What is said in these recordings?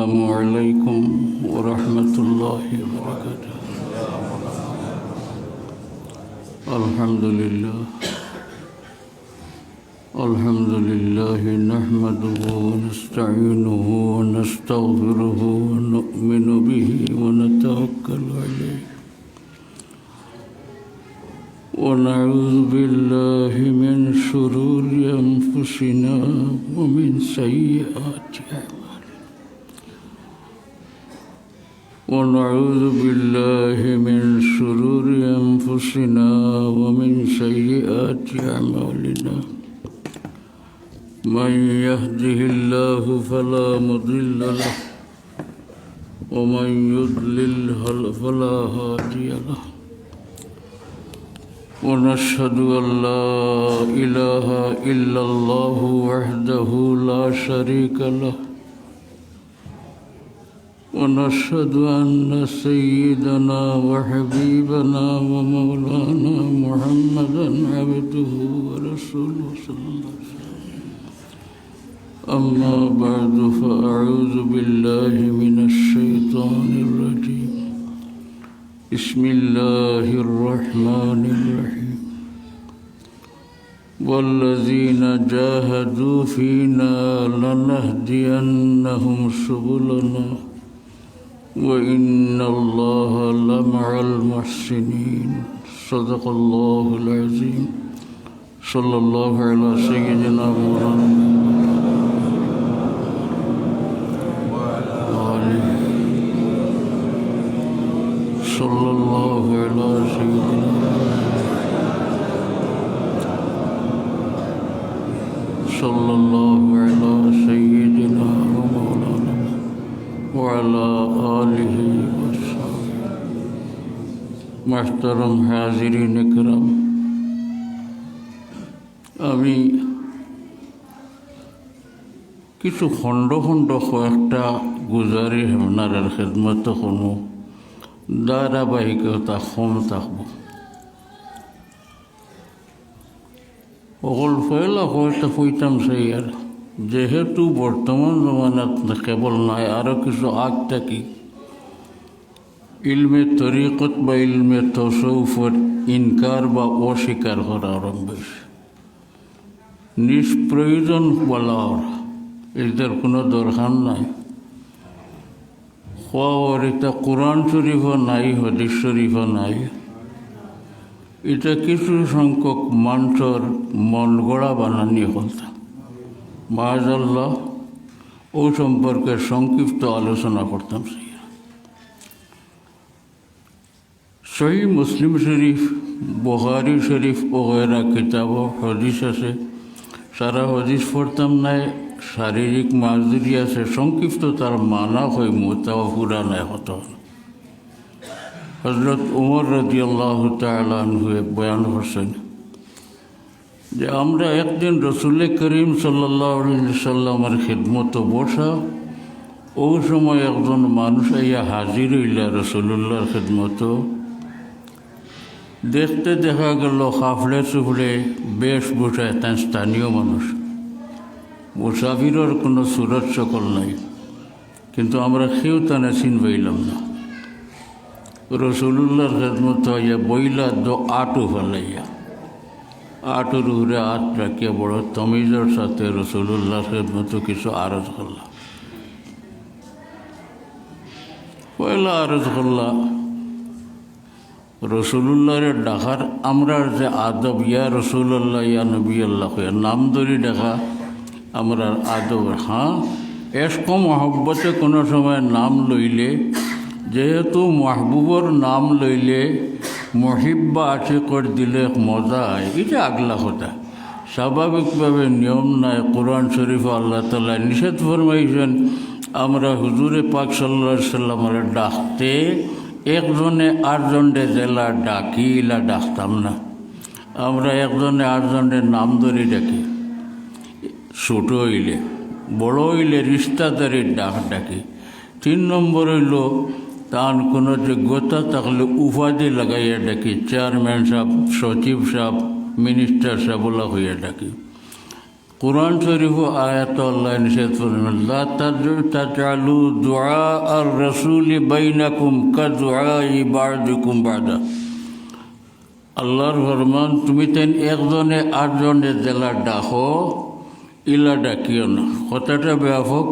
السلام عليكم ورحمة الله وبركاته. الحمد لله نحمده ونستعينه ونستغفره ونؤمن به ونتوكل عليه ونعوذ بالله من شرور أنفسنا ومن سيئات أعمالنا ونعوذ بالله من شرور أنفسنا ومن سيئات أعمالنا من يهده الله فلا مضل له ومن يضلل فلا هادي له ونشهد أن لا إله إلا الله وحده لا شريك له ونشهد أن سيدنا وحبيبنا ومولانا محمدا عبده ورسوله صلى الله عليه وسلم. أما بعد فأعوذ بالله من الشيطان الرجيم. بسم الله الرحمن الرحيم. والذين جاهدوا فينا لنهدينهم سبلنا وإن الله لمع المحسنين. صدق الله العظيم. صلى الله على سيدنا مولانا صلى الله على سيدنا صلى الله على سيدنا ومولانا وعلى آله وصحبه. محترم حاضرین کرام، আমি কিছু খণ্ড খণ্ড কয়েকটা গুজারিশ আপনার খেদমত করবো, ধারাবাহিকতা কম থাকব। অকল পয়লা হয়তো কইতাম সেই আর যেহেতু বর্তমান জমানাত কেবল নাই, আরও কিছু আগ থাকি ইলমে তরিকত বা ইলমে তসৌফর ইনকার বা অস্বীকার করা আরম্ভ হয়েছে। নিষ্প্রয়োজন বলা ওরা, এদের কোনো দরকার নাই। খোয়ার এটা কোরআন শরীফও নাই, হাদিস শরীফও নাই। এটা কিছু সংখ্যক মানুষের মন গড়া বানানি কথা। মাআযাল্লাহ ও সম্পর্কে সংক্ষিপ্ত আলোচনা করতাম। সহিহ মুসলিম শরীফ, বুখারী শরীফ ওগেরা কিতাবও হাদিস আছে। সারা হাদিস পড়তাম নাই, শারীরিক মাজুরি আছে, সংক্ষিপ্ত তার মানা হয় মোতাও পুরা নাই হতো। হজরত উমর রাদিয়াল্লাহু তাআলা আনহু বয়ান করছেন যে আমরা একদিন রসুল করিম সাল্লাল্লাহু আলাইহি সাল্লামের খিদমত বসা, ও সময় একজন মানুষ আইয়া হাজির হইলা রসুল্লাহর খিদমত। দেখতে দেখা গেল কাফলে চুফলে বেশভূষায় তার স্থানীয় মানুষ, মুসাফিরের কোনো সুরত সকল নাই, কিন্তু আমরা কেউ তানে চিন পাইলাম না। রসুল্লাহর খেদমত হইয়া বইলা আটু ফেলাইয়া, আটুর উপরে আট রাখিয়া বড় তমিজের সাথে রসুল্লাহর খেদমত কিছু আরজ করলাম। পয়লা আরজ করলা রসুল্লাহরের ডাকার আমরা যে আদব, ইয়া রসুল্লাহ ইয়া নবী আল্লাহ নাম ধরি ডাকা আমরা আদব। হ্যাঁ, এসকো মহব্বতে কোনো সময় নাম লইলে, যেহেতু মাহবুবর নাম লইলে মহিব্বা আছে করে দিলে মজা হয়, এটা আগলা কথা। স্বাভাবিকভাবে নিয়ম নাই। কোরআন শরীফ আল্লাহ তাআলা নিষেধ ফরমাইছেন আমরা হুজুরে পাক সাল্লাল্লাহু আলাইহি সাল্লামের ডাকতে একজনে আটজনে জেলা ডাকি, ইলা ডাকতাম না। আমরা একজনে আটজনের নাম ধরে ডাকি। ছোট হইলে, বড় হইলে রিস্তাদারির ডাকি। 3 নম্বর হইল তার কোনো যোগ্যতা থাকলে উপাধি লাগাইয়া ডাকি, চেয়ারম্যান সাহেব, সচিব সাহেব, মিনিস্টার সাহেব বলা হইয়া ডাকি। কুরআন শরীফ আয়াত আল্লাহ নিষেধ ফরমান লা তাজআলু দুআ আর রাসূল বাইনাকুম কাদুআই বা'দুকুম বা'দা। আল্লাহর ফরমান তুমি তেন একজনে আটজনে জেলা ডাকো ইলা ডাকিও না। কথাটা ব্যাপক,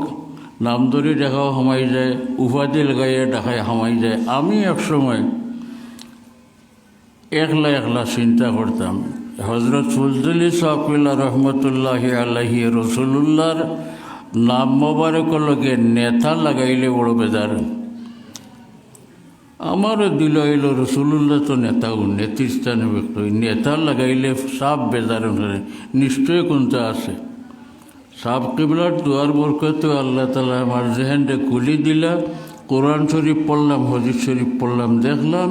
নাম ধরে ডাকাও হামাই যায়, উপাধি লাগাইয়ে ডাকায় হামাই যায়। আমি একসময় একলা একলা চিন্তা করতাম, হজরত ফজলি সাকিলা রহমতুল্লাহি আলাইহি রসুল্লাহর নাম মোবারকের লগে নেতা লাগাইলে বড় বেজার। আমারও দিল হইল রসুল্লাহ তো নেতাও নেতৃস্থানীয় ব্যক্তি, নেতা লাগাইলে সাপ বেজার নিশ্চয় কোনটা আছে। সাপ কিবলার দুয়ার বরকত আল্লাহ তালা আমার জেহেনটা খুলি দিলা। কোরআন শরীফ পড়লাম, হদিস শরীফ পড়লাম, দেখলাম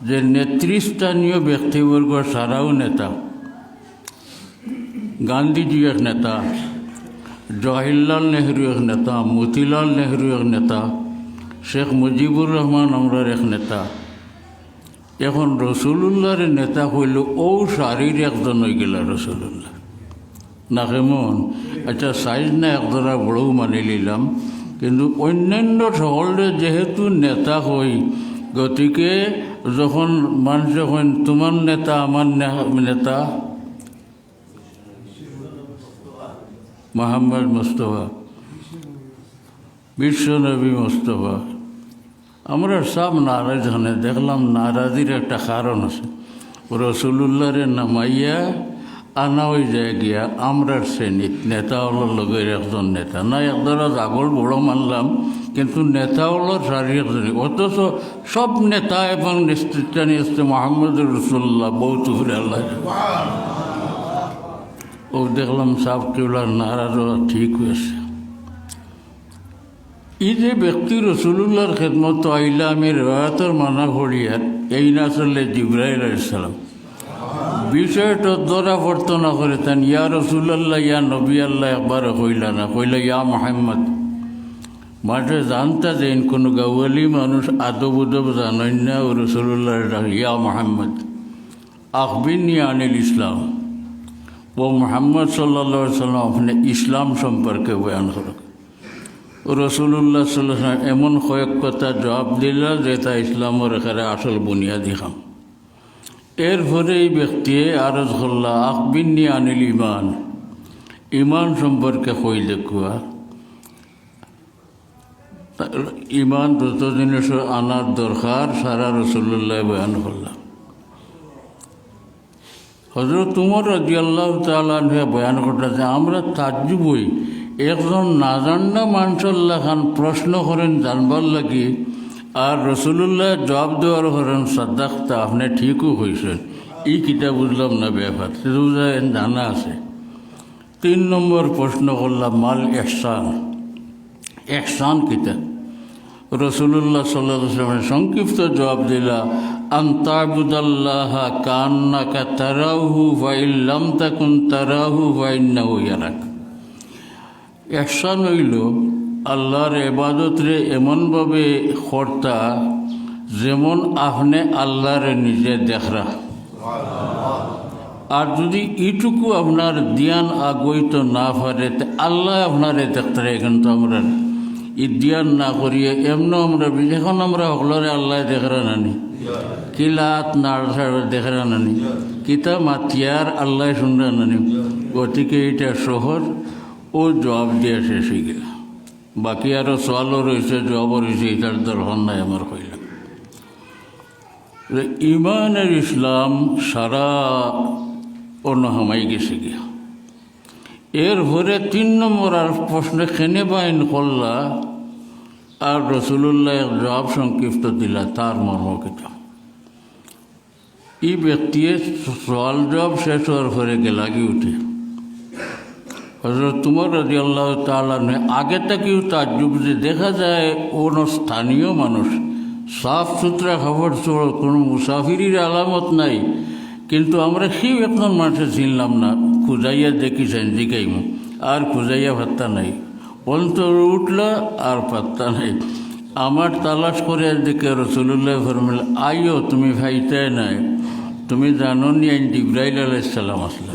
যে নেতৃস্থানীয় ব্যক্তিবর্গ সারাও নেতা। গান্ধীজি এক নেতা, জওয়াহরলাল নেহরু এক নেতা, মতিলাল নেহরু এক নেতা, শেখ মুজিবুর রহমান আমরার এক নেতা। এখন রসুল্লাহর নেতা হইল ও সারির একজন হয়ে গেল রসুল্লাহ না কেমন? আচ্ছা সাইজ না একজরা বড়ও মানি নিলাম, কিন্তু অন্যান্য সকলের যেহেতু নেতা হই, গতিকে যখন মানুষ যখন তোমার নেতা আমার নেতা মোহাম্মদ মুস্তফা, বিশ্বনবী মুস্তফা, আমরা সব নারাজ হনে দেখলাম। নারাজির একটা কারণ আছে, রসুল্লাহরে নামাইয়া আনা হয়ে যায় গিয়া আমরার শ্রেণীত নেতা হলোর লগের একজন নেতা না, একদরা জাগল বড় মানলাম, কিন্তু নেতা হলোর সারি একজন। অথচ সব নেতা এবং নেতৃত্ব নিয়েছে মোহাম্মদ রসুল্লাহ বহুত ঘুরে আল্লাহ। ও দেখলাম সাব কেবলার নারাজ ঠিক হয়েছে। এই যে ব্যক্তি রসুল্লাহর খেদমত আইলা আমি রেওয়ায়তের মানা ভরিয়ার এই না চললে জিবরাইল আলাইহিস সালাম বিষয়টা ধরা পড়তো না করে তেন ইয়া রসুল্লাহ ইয়া নবী আল্লাহ একবার কইলা না, কইলা ইয়া মোহাম্মদ। মাঠে জানতা যে কোনো গাওয়ালি মানুষ আদব উদব জানেন না, ও রসুল্লাহ ইয়া মোহাম্মদ আখবিরনি আনিল ইসলাম। ও মোহাম্মদ সাল্লাল্লাহু আলাইহি সাল্লাম আপনি ইসলাম সম্পর্কে বয়ান করুক। রসুল্লাহ সাল্লাল্লাহু আলাইহি সাল্লাম এমন কয়েক কথা জবাব দিলা যে তা ইসলামের এখানে আসল বুনিয়াদি খাম। এরপরে এই ব্যক্তি আরজ করলা আখবিরনি আনিল ইমান, ইমান সম্পর্কে কই দেখুয়া। ইমান যত জিনিস আনার দরকার সারা রসুল্লাহ বয়ান করলাম। হযরত উমর রাদিয়াল্লাহু তাআলা বয়ান করতে যে আমরা তাজ্জুব হই, একজন না জানা মানুষের লেখান প্রশ্ন করেন জানবার লাগি, আর রসুল্লাহ জবাব দেওয়ার করেন সাদ্দাক্তা আপনি ঠিকও হয়েছেন। এই কিতাব বুঝলাম না ব্যাপার, সেটা জানা আছে। 3 নম্বর প্রশ্ন করলাম মাল ইহসান, ইহসান কিতাব। রসুল্লাহ সাল্লাল্লাহু আলাইহি ওয়াসাল্লাম সংক্ষিপ্ত জবাব দিলা আনতাবুদাল্লাহা কান্নাকা তারাহু ফাইন লাম তাকুন তারাহু ফাইন্নাহু ইয়ারাক। ইহসান হইল আল্লাহর ইবাদত রে এমনভাবে করতা যেমন আপনি আল্লাহরে নিজে দেখরা। আর যদি এইটুকু আপনার ধ্যান আগইতো না পারে আল্লাহ আপনারে দেখতে রে। কিন্তু আমরা ই ধ্যান না করিয়ে এমনও আমরা এখন আমরা সকলরে আল্লাহ দেখরা নানি, কিলাত নাড়া দেখরা নানি, কিতা মাতিয়ার আল্লাহ শুনরা নানি। গতিকে এটা শহর ও জবাব দিয়ে শেষ হয়ে গেল। বাকি আরও সোয়ালও রয়েছে, জবাবও রয়েছে, এটার দরকার নাই আমার কইলাম। ইমানের ইসলাম সারা অন্যহামাই গেছে গিয়া। এরপরে 3 নম্বর আর প্রশ্ন খেনে বাইন করলা, আর রসুল্লাহ জবাব সংক্ষিপ্ত দিলা তার মর্ম কিতা। এই ব্যক্তি সোয়াল জবাব শেষ হওয়ার পরে গেলাগি উঠে হযরত উমর রাদিয়াল্লাহু তাআলা আগে থেকেও তাজ্জুব যে দেখা যায় কোনো স্থানীয় মানুষ সাফ সুতরা খবর চোর, কোনো মুসাফিরির আলামত নাই, কিন্তু আমরা সেই একজন মানুষের চিনলাম না। খুঁজাইয়া দেখিছেন জিগাইম, আর খুঁজাইয়া পাত্তা নাই। অন্তর উঠলা আর পাত্তা নাই। আমার তালাশ করে দিকে রসুল্লাহ ফরমাইল আইও তুমি ভাইতে নাই। তুমি জানো নি আইন জিবরাইল আলাইহিস সালাম আসলা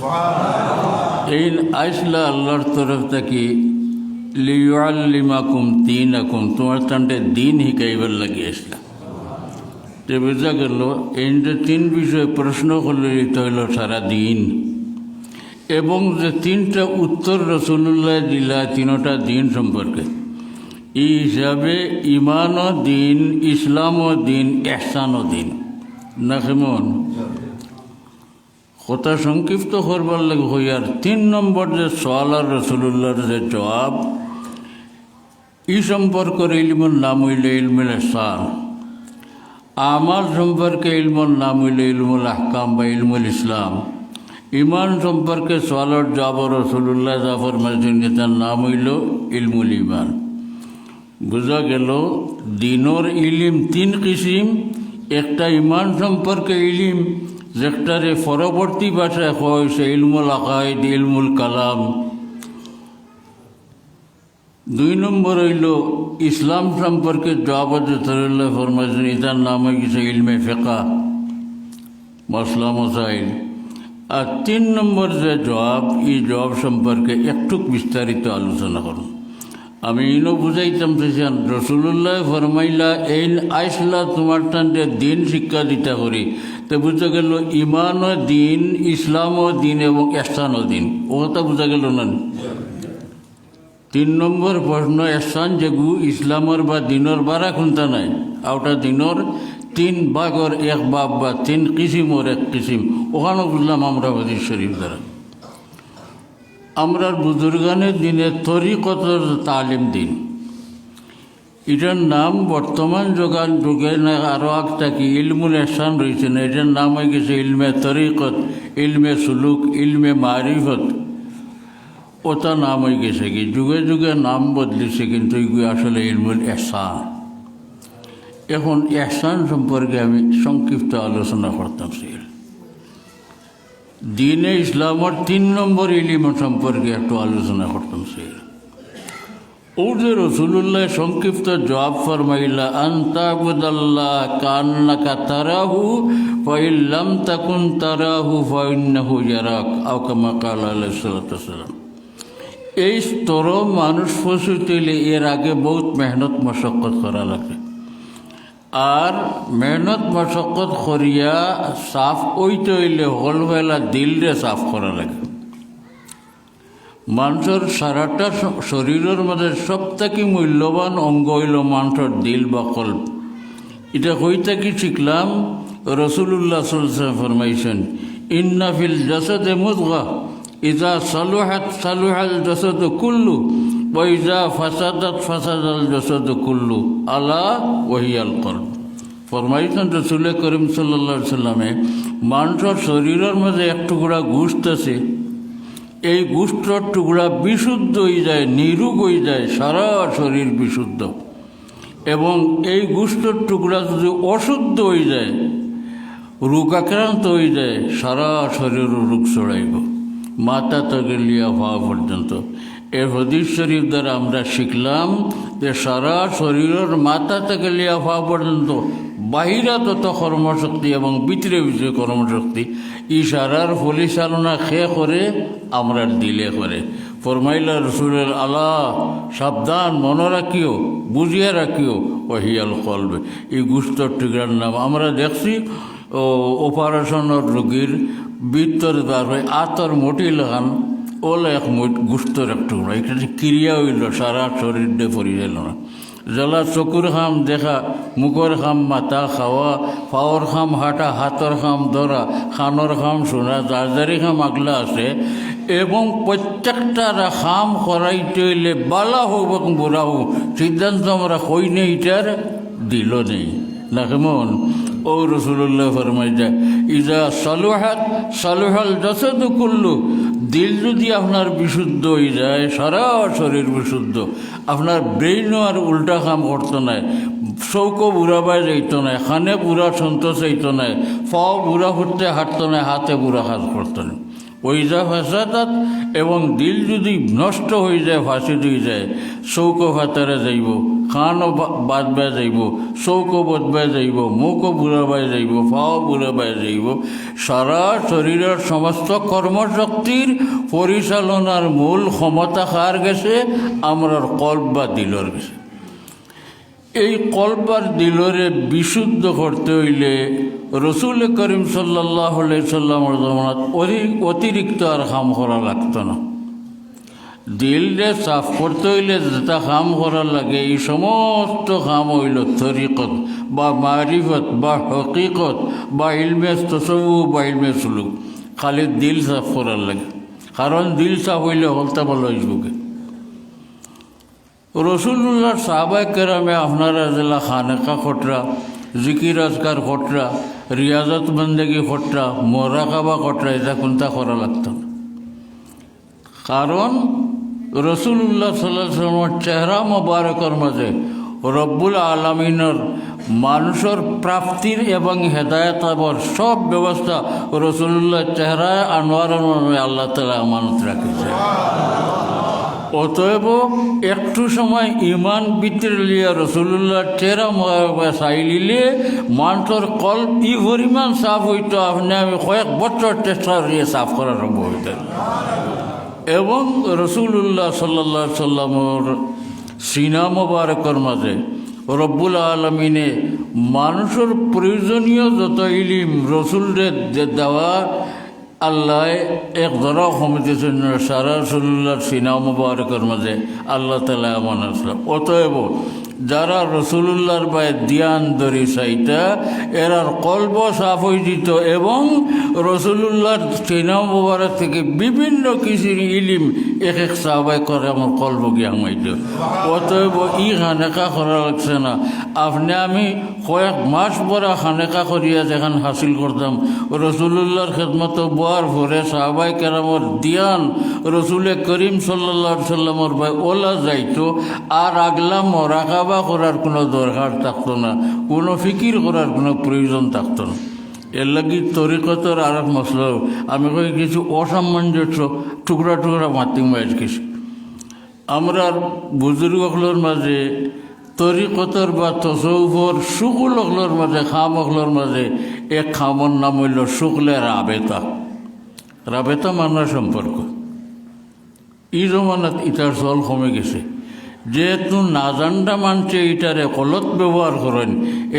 এই আইসলা আল্লাহর তরফ থেকে লিউআল্লিমাকুম দীনাকুম, তোমার তান্ডে দিন শিকাইবার লাগি আসলা। তে বোঝা গেল এই যে তিন বিষয়ে প্রশ্ন করলে এটা হইল সারা দিন, এবং যে তিনটা উত্তর রাসূলুল্লাহ দিলা তিনটা দিন সম্পর্কে, এই হিসাবে ইমানও দিন, ইসলামও দিন, ইহসানও দিন না কেমন কথা সংক্ষিপ্ত করবার লাগে হইয়ার 3 নম্বর যে সওয়াল আর রাসূলুল্লাহর যে জবাব, ই সম্পর্কের ইলমুল নাম হইল ইলমুল ইহসান, আমাল সম্পর্কে ইলমুল নাম হইল ইলমুল আহকাম বা ইলমুল ইসলাম, ইমান সম্পর্কে সওয়ালের জবাব রাসূলুল্লাহ যা ফরমাইছেন তার নাম হইল ইলমুল ইমান। বোঝা গেল দিনের ইলিম 3 কিসিম, একটা ইমান সম্পর্কে ইলিম যেটারে পরবর্তী ভাষায় হয়েছে ইলমুল আকাইদ, ইলমুল কালাম। 2 নম্বর হইল ইসলাম সম্পর্কে জবাব রাসূলুল্লাহ ফরমাইছেন এটার নাম হয়ে গেছে ইলমে ফিকহ, মাসলা মাসাইল। আর 3 নম্বর যে জবাব, এই জবাব সম্পর্কে একটু বিস্তারিত আলোচনা করুন। আমি ইনো বুঝাইতাম চাইছেন রাসূলুল্লাহ ফরমাইলা এই আইসলা তোমার টানতে দিন শিক্ষা দিতে করি, তো বুঝা গেল ইমানও দিন, ইসলামও দিন এবং ইহসানও দিন। ও কথা বুঝা গেল না। 3 নম্বর প্রশ্ন, ইহসান যেগু ইসলামের বা দিনের বারা কোনটা নাই, ওটা দিনের 3 ভাগের 1 ভাগ বা 3 কিসিমের 1 কিসিম। ওখানে বুঝলাম আমরা হাদিস শরীফ দ্বারা আমরা বুজুর্গানের দিনে তরিকতের তালিম দিন, এটার নাম বর্তমান যুগে না আরও একটা কি ইলমুল ইহসান রয়েছে না, এটার নাম হয়ে গেছে ইলমে তরিকত, ইলমে সুলুক, ইলমে মারিফত। ওটা নাম হয়ে গেছে কি যুগে যুগে নাম বদলিছে, কিন্তু এগুলো আসলে ইলমুল ইহসান। এখন ইহসান সম্পর্কে আমি সংক্ষিপ্ত আলোচনা করতাম। দিনে ইসলামের 3 নম্বর ইলিম সম্পর্কে একটু আলোচনা করতাম। ও যে রাসূলুল্লাহ সংক্ষিপ্ত জবাব ফরমাইলা আনতাবুদাল্লাহ কান্নাকা তারাহু ফাইন লাম তাকুন তারাহু ফাইন্নাহু ইয়ারাক, আও কামা ক্বালা আলাইহিস সালাতু ওয়াসসালাম। এই স্তর মানুষ পৌঁছতে এর আগে বহুত মেহনত মশক্কত করা লাগে, আর মেহনত মশক্কত করিয়া সাফ ওইতে হইলে হলবেলা দিলরে সাফ করা লাগে। মানুষের সারাটা শরীরের মধ্যে সবথেকে মূল্যবান অঙ্গ হইল মানুষের দিল বা কল্প। এটা কই থেকে শিখলাম, রাসূলুল্লাহ সাল্লাল্লাহু আলাইহি ওয়াসাল্লাম ফরমাইছেন ইন্না ফিল জাসাদে মুদগা ইযা সালুহাত সালুহাল জাসাদু কুল্লু ওয়া ইযা ফাসাদাত ফাসাদাল জাসাদু কুল্লু আলা ওয়া হিয়াল কলব। ফরমাইছেন রাসূল করিম সাল্লাল্লাহু আলাইহি ওয়াসাল্লামে মানুষের শরীরের মধ্যে এক টুকরা গোশত আছে, এই গোশতের টুকরা বিশুদ্ধ হয়ে যায়, নিরোগ হয়ে যায়, সারা শরীর বিশুদ্ধ। এবং এই গোশতের টুকরা যদি অশুদ্ধ হয়ে যায়, রোগাক্রান্ত হয়ে যায়, সারা শরীরের রোগ ছড়াইব, মাথা থেকে লিয়া হওয়া পর্যন্ত। এই হাদিস শরীফ দ্বারা আমরা শিখলাম যে সারা শরীরের মাথা থেকে লিয়া হওয়া পর্যন্ত বাহিরা তত কর্মশক্তি এবং ভিতরে ভিতরে কর্মশক্তি ইশারার পরিচালনা খেয়ে করে আমরা দিলে করে। ফরমাইলা রাসূলের আল্লাহ সাবধান, মনে রাখিও, বুঝিয়া রাখিও, ওয়াহিয়াল কলব। এই গোশতের টুকরার নাম আমরা দেখছি অপারেশনের রোগীর ভিতর বার হয় আতর মোটি লাগান, ওলা এক গোশতের এক টুকরা, এটা ক্রিয়া হইল, সারা শরীর দিয়ে পড়ি গেল না। জ্বালা চকুর খাম দেখা, মুখের খাম মাথা খাওয়া, পাওয়ার খাম হাঁটা, হাতের খাম ধরা, খানোর খাম শোনা, জারজারি খাম আগলা আছে। এবং প্রত্যেকটার খাম করাইতে হইলে বালা হোক এবং বুড়া হোক, সিদ্ধান্ত আমরা কই নেই, এটার দিল নেই না কেমন। ও রাসূলুল্লাহ ফরমাই যায় ইজা সালুহাত সালুহাল জাসাদু কুল্লু, দিল যদি আপনার বিশুদ্ধ হয়ে যায়, সারা শরীর বিশুদ্ধ। আপনার ব্রেইনও আর উল্টা কাম করতো না, চৌকো বুড়াবাই যাইতো না, খানে বুড়া সন্তোষ যাইতো না, পাও বুড়া করতে হাঁটতো না, হাতে বুড়া কাজ করতো না। ওইজা ফাসাদাত, এবং দিল যদি নষ্ট হয়ে যায়, ফাঁসি দিয়ে যায়, চৌকো ফাতারে যাইব, খানও বাদবাই যাইব, চৌকো বদবাই যাইব, মুখও বুড়াবাই যাইব, পাও বুড়াবাই যাইব। সারা শরীরের সমস্ত কর্মশক্তির পরিচালনার মূল ক্ষমতা কার গেছে? আমরার কল্প বা দিলর গেছে। এই কল্প আর দিলরে বিশুদ্ধ করতে হইলে রসুল করিম সাল্লাল্লাহু আলাইহি সাল্লামের জমানাত অতিরিক্ত আর কাম করা লাগতো না। দিলরে সাফ করতে হইলে যেটা কাম করা লাগে, এই সমস্ত কাম হইল তরিকত বা মারিফত বা হকিকত বা ইলমে তসব্বুফ বা ইলমে সুলুক। খালি দিল সাফ করার লাগে, কারণ দিল সাফ হইলে হলতা ভালো হইবকে। রসুল্লাহর সাহাবায়ে কেরামে আপনারা জেলা খানেকা খটরা, জিকির আজকার খটরা, রিয়াজত বন্দেগি খটরা, মোরাকাবা খটরা, এটা কোনটা করা লাগত না। কারণ রসুল্লাহ সাল্লাল্লাহু আলাইহি ওয়াসাল্লামের চেহারা মোবারকর মাঝে রব্বুল আলামিনের মানুষের প্রাপ্তির এবং হেদায়েতাবর সব ব্যবস্থা রসুল্লাহর চেহারায় আনোয়ারের নামে আল্লাহ তাআলা আমানত রাখেছে। অতএব একটু সময় ইমান ভিতরে লিয়া রসুল্লাহর চেহারা চাই লিলে মানুষের কল্প ই পরিমাণ সাফ হইতো, আপনি আমি কয়েক বছর চেষ্টা করিয়ে সাফ করার সম্ভব হইতেন। এবং রসুল্লাহ সাল্লাল্লাহু আলাইহি সাল্লামের সিনা মোবারকর মাঝে রব্বুল আলমিনে মানুষের প্রয়োজনীয় যত ইলিম রসুলদের দেওয়া আল্লাহ এক ধরা কমিতেছেন সারা রসুল্লাহর সিনা মুবারকের মাঝে আল্লাহ তাআলা এমন আসলাম। অতএব যারা রসুল্লাহর বাই ধ্যান ধরি চাইতা এরার কল্প সাফ হয়ে দিত এবং রসুল্লাহর সিনা মুবারক থেকে বিভিন্ন কিছুর ইলিম এক এক সাহাবাই করে আমার কল্প জ্ঞান হইত। অতএব ই খানেকা করা লাগছে না। আপনি আমি কয়েক মাস পরা খানেকা করিয়া যেখান হাসিল করতাম রসুল্লাহর খেদমত বোয়ার ভরে সাহাবাই কেরামর ধ্যান রসুলে করিম সাল্লাল্লাহু আলাইহি সাল্লামের ভাই ওলা যাইতো, আর আগলা মোরাকাবা করার কোনো দরকার থাকতো না, কোনো ফিকির করার কোনো প্রয়োজন থাকতো না। এর লাগি তরিকতর আর এক মশলা আমি কই কিছু অসামঞ্জস্য টুকরা টুকরা মাতিম বাইর কিছু আমরা বুজুর্গগুলোর মাঝে তরিকতর বা তসৌফর শুকুলগুলোর মাঝে খামগুলোর মাঝে এক খামর নাম হইল শুকলে রাবেতা। রাবেতা মানার সম্পর্ক এই জমানাত ইটার চল কমে গেছে, যেহেতু না জানটা মানছে এটারে কলত ব্যবহার করেন,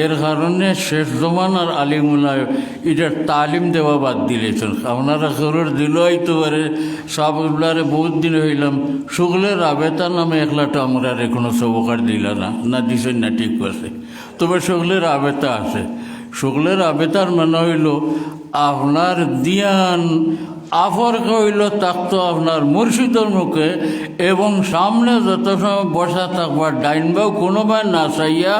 এর কারণে শেষ জমানার আলিমুলায় এটার তালিম দেওয়া বাদ দিলেছেন। আপনারা খবর দিল হইতে পারে সাহাবুল্লাহরে বহুত দিন হইলাম শুকলের রাবেতা নামে একলাটা আমরা কোনো সবকার দিলা না দিছেন না, ঠিক আছে। তবে শুকলের রাবেতা আছে। শুকলের রাবেতার মানে হইল আপনার দিয়ান আফর হইল থাকতো আপনার মুর্শিদের মুখে, এবং সামনে যত সময় বসা থাকবার ডাইনবাও কোনোবার না চাইয়া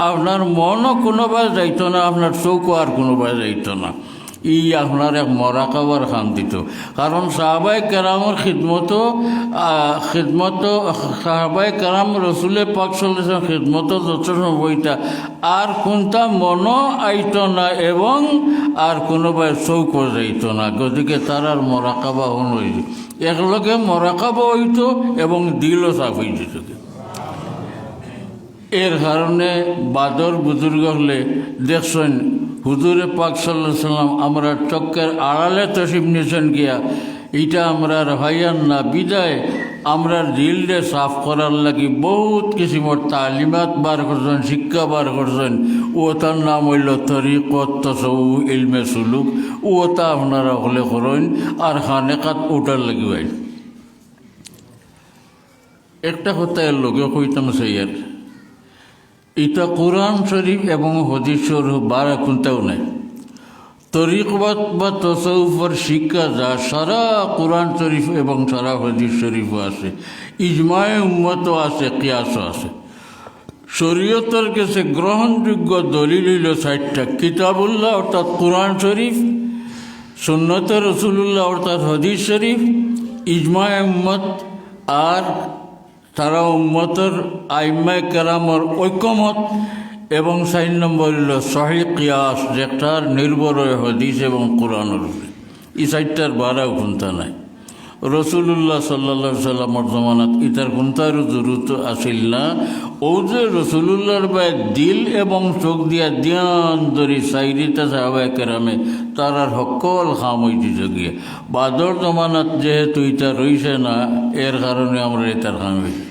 আপনার মনও কোনোবার যাইতো না, আপনার চৌকো আর কোনোবার যাইতো না। ই আপনার এক মরাকাবার খান দিত। কারণ সাহাবাই কেরামের খিদমত সাহাবাই কেরাম রসুলে পাক সাল্লাল্লাহু আলাইহি ওয়াসাল্লাম খিদমত যত বইটা আর কোনটা মনও আইত না এবং আর কোনোবাই চৌকো যাইত না। গতিকে তার আর মরাকাবা হন হইত, একলগে মরাকাবা হইত এবং দিলও সাফ হয়ে যেত। এর কারণে বাদর বুজুর্গ হলে দেখছেন হুজুরে পাক সাল্লাল্লাহু আলাইহি ওয়াসাল্লাম আমরা চক্কের আড়ালে তশরিফ নিয়েছেন গিয়া এটা আমরা হইয়ান না বিদায় আমরা দিলরে সাফ করার লাগি বহুত কিসিমর তালিমাত বার করছেন, শিক্ষা বার করছেন। ওটার নাম হইল তরিকত তসৌফ ইলমে সুলুক। ওটা আপনারা হলে করেন আর খানেকাত ওটার লাগি হয়। একটা কথা এর লোকে কইতাম সেইয়ার এটা কোরআন শরীফ এবং হাদিস শরীফ বারা কোনটাও নাই। তরিকত বা তসৌফের শিক্ষা যা সারা কোরআন শরীফ এবং সারা হাদিস শরীফও আছে, ইজমায়ে উম্মতও আছে, কিয়াসও আছে। শরীয়তের কাছে গ্রহণযোগ্য দলিল হইল ৬০টা। কিতাবুল্লাহ অর্থাৎ কোরআন শরীফ, সুন্নতে রসুল্লাহ অর্থাৎ হাদিস শরীফ, ইজমায়ে উম্মত আর তারা উম্মতের আইম্মায়ে কেরামর ঐক্যমত, এবং ৪ নম্বর হইল সহিহ কিয়াস, যেটার নির্ভর হয় হাদিস এবং কোরআনের উপরে। এই ৪টার বারাও কোনটা নাই। রসুল্লাহ সাল্লা সাল্লামর জমানাত ইতার কোনটারও জরুরত আসিল না। ও যে রসুল্লাহর বাই দিল এবং চোখ দিয়া ধ্যান ধরি সাইরিতা সাহাবা কেরামে তারার সকল খাম হইতে গিয়ে বাদর জমানাত যেহেতু ইটা রইছে না, এর কারণে আমরা এটার খাম হয়েছি।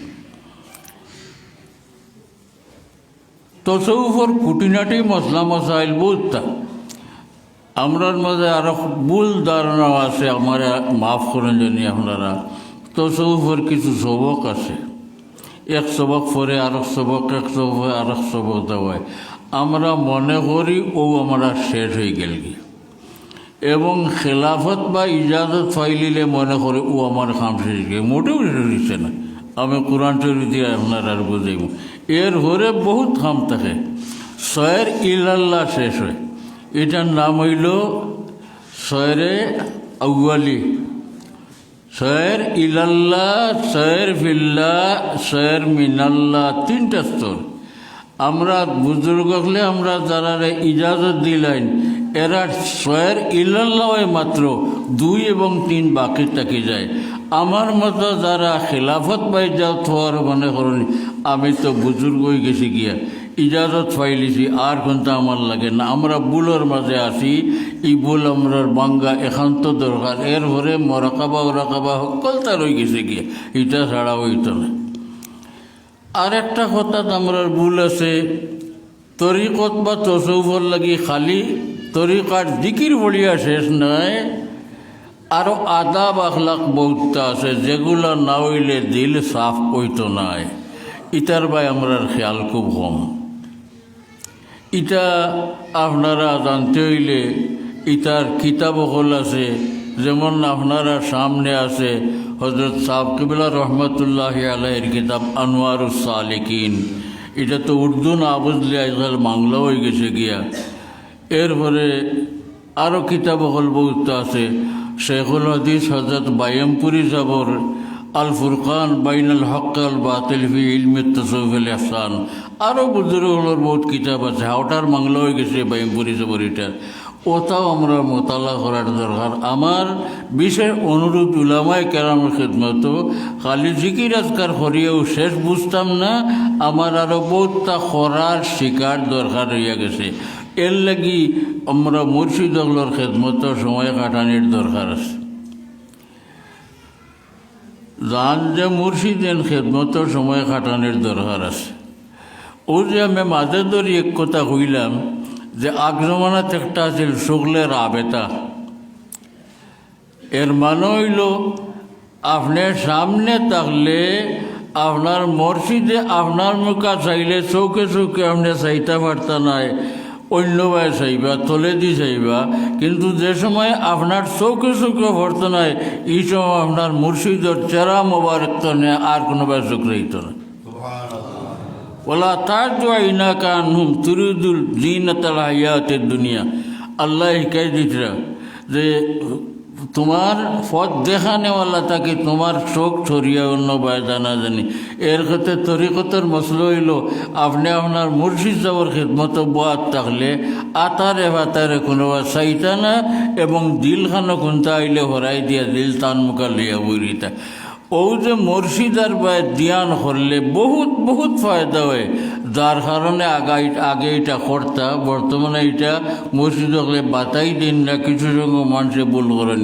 তসৌফর খুঁটিনাটি মশলা মশাইল বুঝতা আমরার মাঝে আরো ভুল ধারণা আছে, আমার মাফ করেন জানি আপনারা। তসৌফর কিছু সবক আছে, এক সবক পরে আরেক সবক, এক সবক আরেক সবক দেওয়ায় আমরা মনে করি ও আমরা শেষ হয়ে গেল কি, এবং খেলাফত বা ইজাজত ফাইলিলে মনে করে ও আমার খাম শেষ গিয়ে মোটেও শেষ হচ্ছে না। আমি কোরআন শরীফ দিয়ে আপনার আর বুঝাইব, এর ঘরে বহুত খাম থাকে। শয়ের ইল্লাল্লাহ শেষ হয়, এটার নাম হইল শয়েরে আউয়ালি। শয়ের ইলাল্লাহ, শয়ের ফিল্লাহ, শয়ের মিনাল্লাহ, তিনটা স্তর। আমরা বুজুর্গ হলে আমরা যারা ইজাজত দিলেন এরা শয়ের ইলাল্লাহ মাত্র 2 এবং 3 বাকি থাকি যায়। আমার মতো যারা খেলাফত পাই যাও থার মনে করেন আমি তো বুজুর্গ হয়ে গেছি গিয়া ইজাজত পাইলিছি আর কোনটা আমার লাগে না। আমরা বুলোর মাঝে আসি, এই বুল আমরার বাঙ্গা একান্ত দরকার। এর ভরে মরাকাবা ওরাকাবা সকলটা রয়ে গেছে গিয়া, এটা ছাড়া হইতো না। আর একটা কথা আমরার ভুল আছে, তরিকত বা তসৌফর লাগি খালি তরিকার জিকির বলিয়া শেষ নয়, আরও আদাব আখলাক বহুতটা আছে যেগুলো না হইলে দিল সাফ হইতো নাই। ইটার বাই আমরার খেয়াল খুব কম। ইটা আপনারা জানতে হইলে ইটার কিতাব হল আছে, যেমন আপনারা সামনে আছে হজরত সাহেব কিবলা রহমতুল্লাহ আলাইহির কিতাব আনোয়ারুস সালিকিন। এটা তো উর্দু না বুঝলে আজকাল বাংলা হয়ে গেছে গিয়া। এরপরে আরও কিতাব হল বহুত আছে, শেখুল হাদিস হজরত বাইয়ামপুরি সাবর আল ফুরকান বাইনাল হক আল বাতিল ফি ইলমি তাসাউফ আল ইহসান। আরও বুজুর্গগুলোর বহুত কিতাব আছে, ওটার বাংলা হয়ে গেছে বাইয়ামপুরি সাবর। এটা ওটাও আমরা মোতালা করার দরকার। আমার বিশেষ অনুরোধ উলামায়ে কেরামের খিদমত, খালি জিকির আজকার করিয়েও শেষ বুঝতাম না, আমার আরও বহুতটা করার শিকার দরকার হইয়া গেছে। এর লাগি আমরা মুর্শিদগুলোর খিদমত সময় কাটানির দরকার আছে। জান যে মুর্শিদের খিদমত সময় কাটানির দরকার আছে। ও যে আমি মাঝে ধরি এক কথা কইলাম যে আগ জমানাত একটা আছিল শুগলের আবেতা। এর মানে হইল আপনার সামনে থাকলে আপনার মসজিদে আপনার মুখা চাইলে চৌকে চৌকে আপনি চাইতে পারতা নাই, অন্য ভাই চাইবা তলে দি চাইবা। কিন্তু যে সময় আপনার চৌকে চৌকে ভরত নাই, এই সময় আপনার মুর্শিদের চেরা মোবারক তো নেই, আর কোনো ভাই চোখ রইত না। ওলা তার জোয়াইনা কান হুম তুরিদুল জিনাতাল হায়াতের দুনিয়া। আল্লাহ শিখাই দিতরা যে তোমার পথ দেখানেওয়ালা তাকে তোমার চোখ ছড়িয়া অন্য বায় জানা জানি। এর ক্ষেত্রে তরিকতের মশলা হইল আপনি আপনার মুর্শিদ যাওয়ার খিদমত বাদ থাকলে আতারে ভাতারে কোনোবা চাইতা না, এবং দিলখানো কোনটা আইলে হরাই দিয়া দিল তান মুখা লইয়া বইরিতা। ও যে মুর্শিদার বায় ধ্যান করলে বহুত বহুত ফায়দা হয়, যার কারণে আগে এটা করতা। বর্তমানে এটা মুর্শিদ হলে বাতাই দিন না, কিছু সঙ্গে মানুষে ভুল করেন।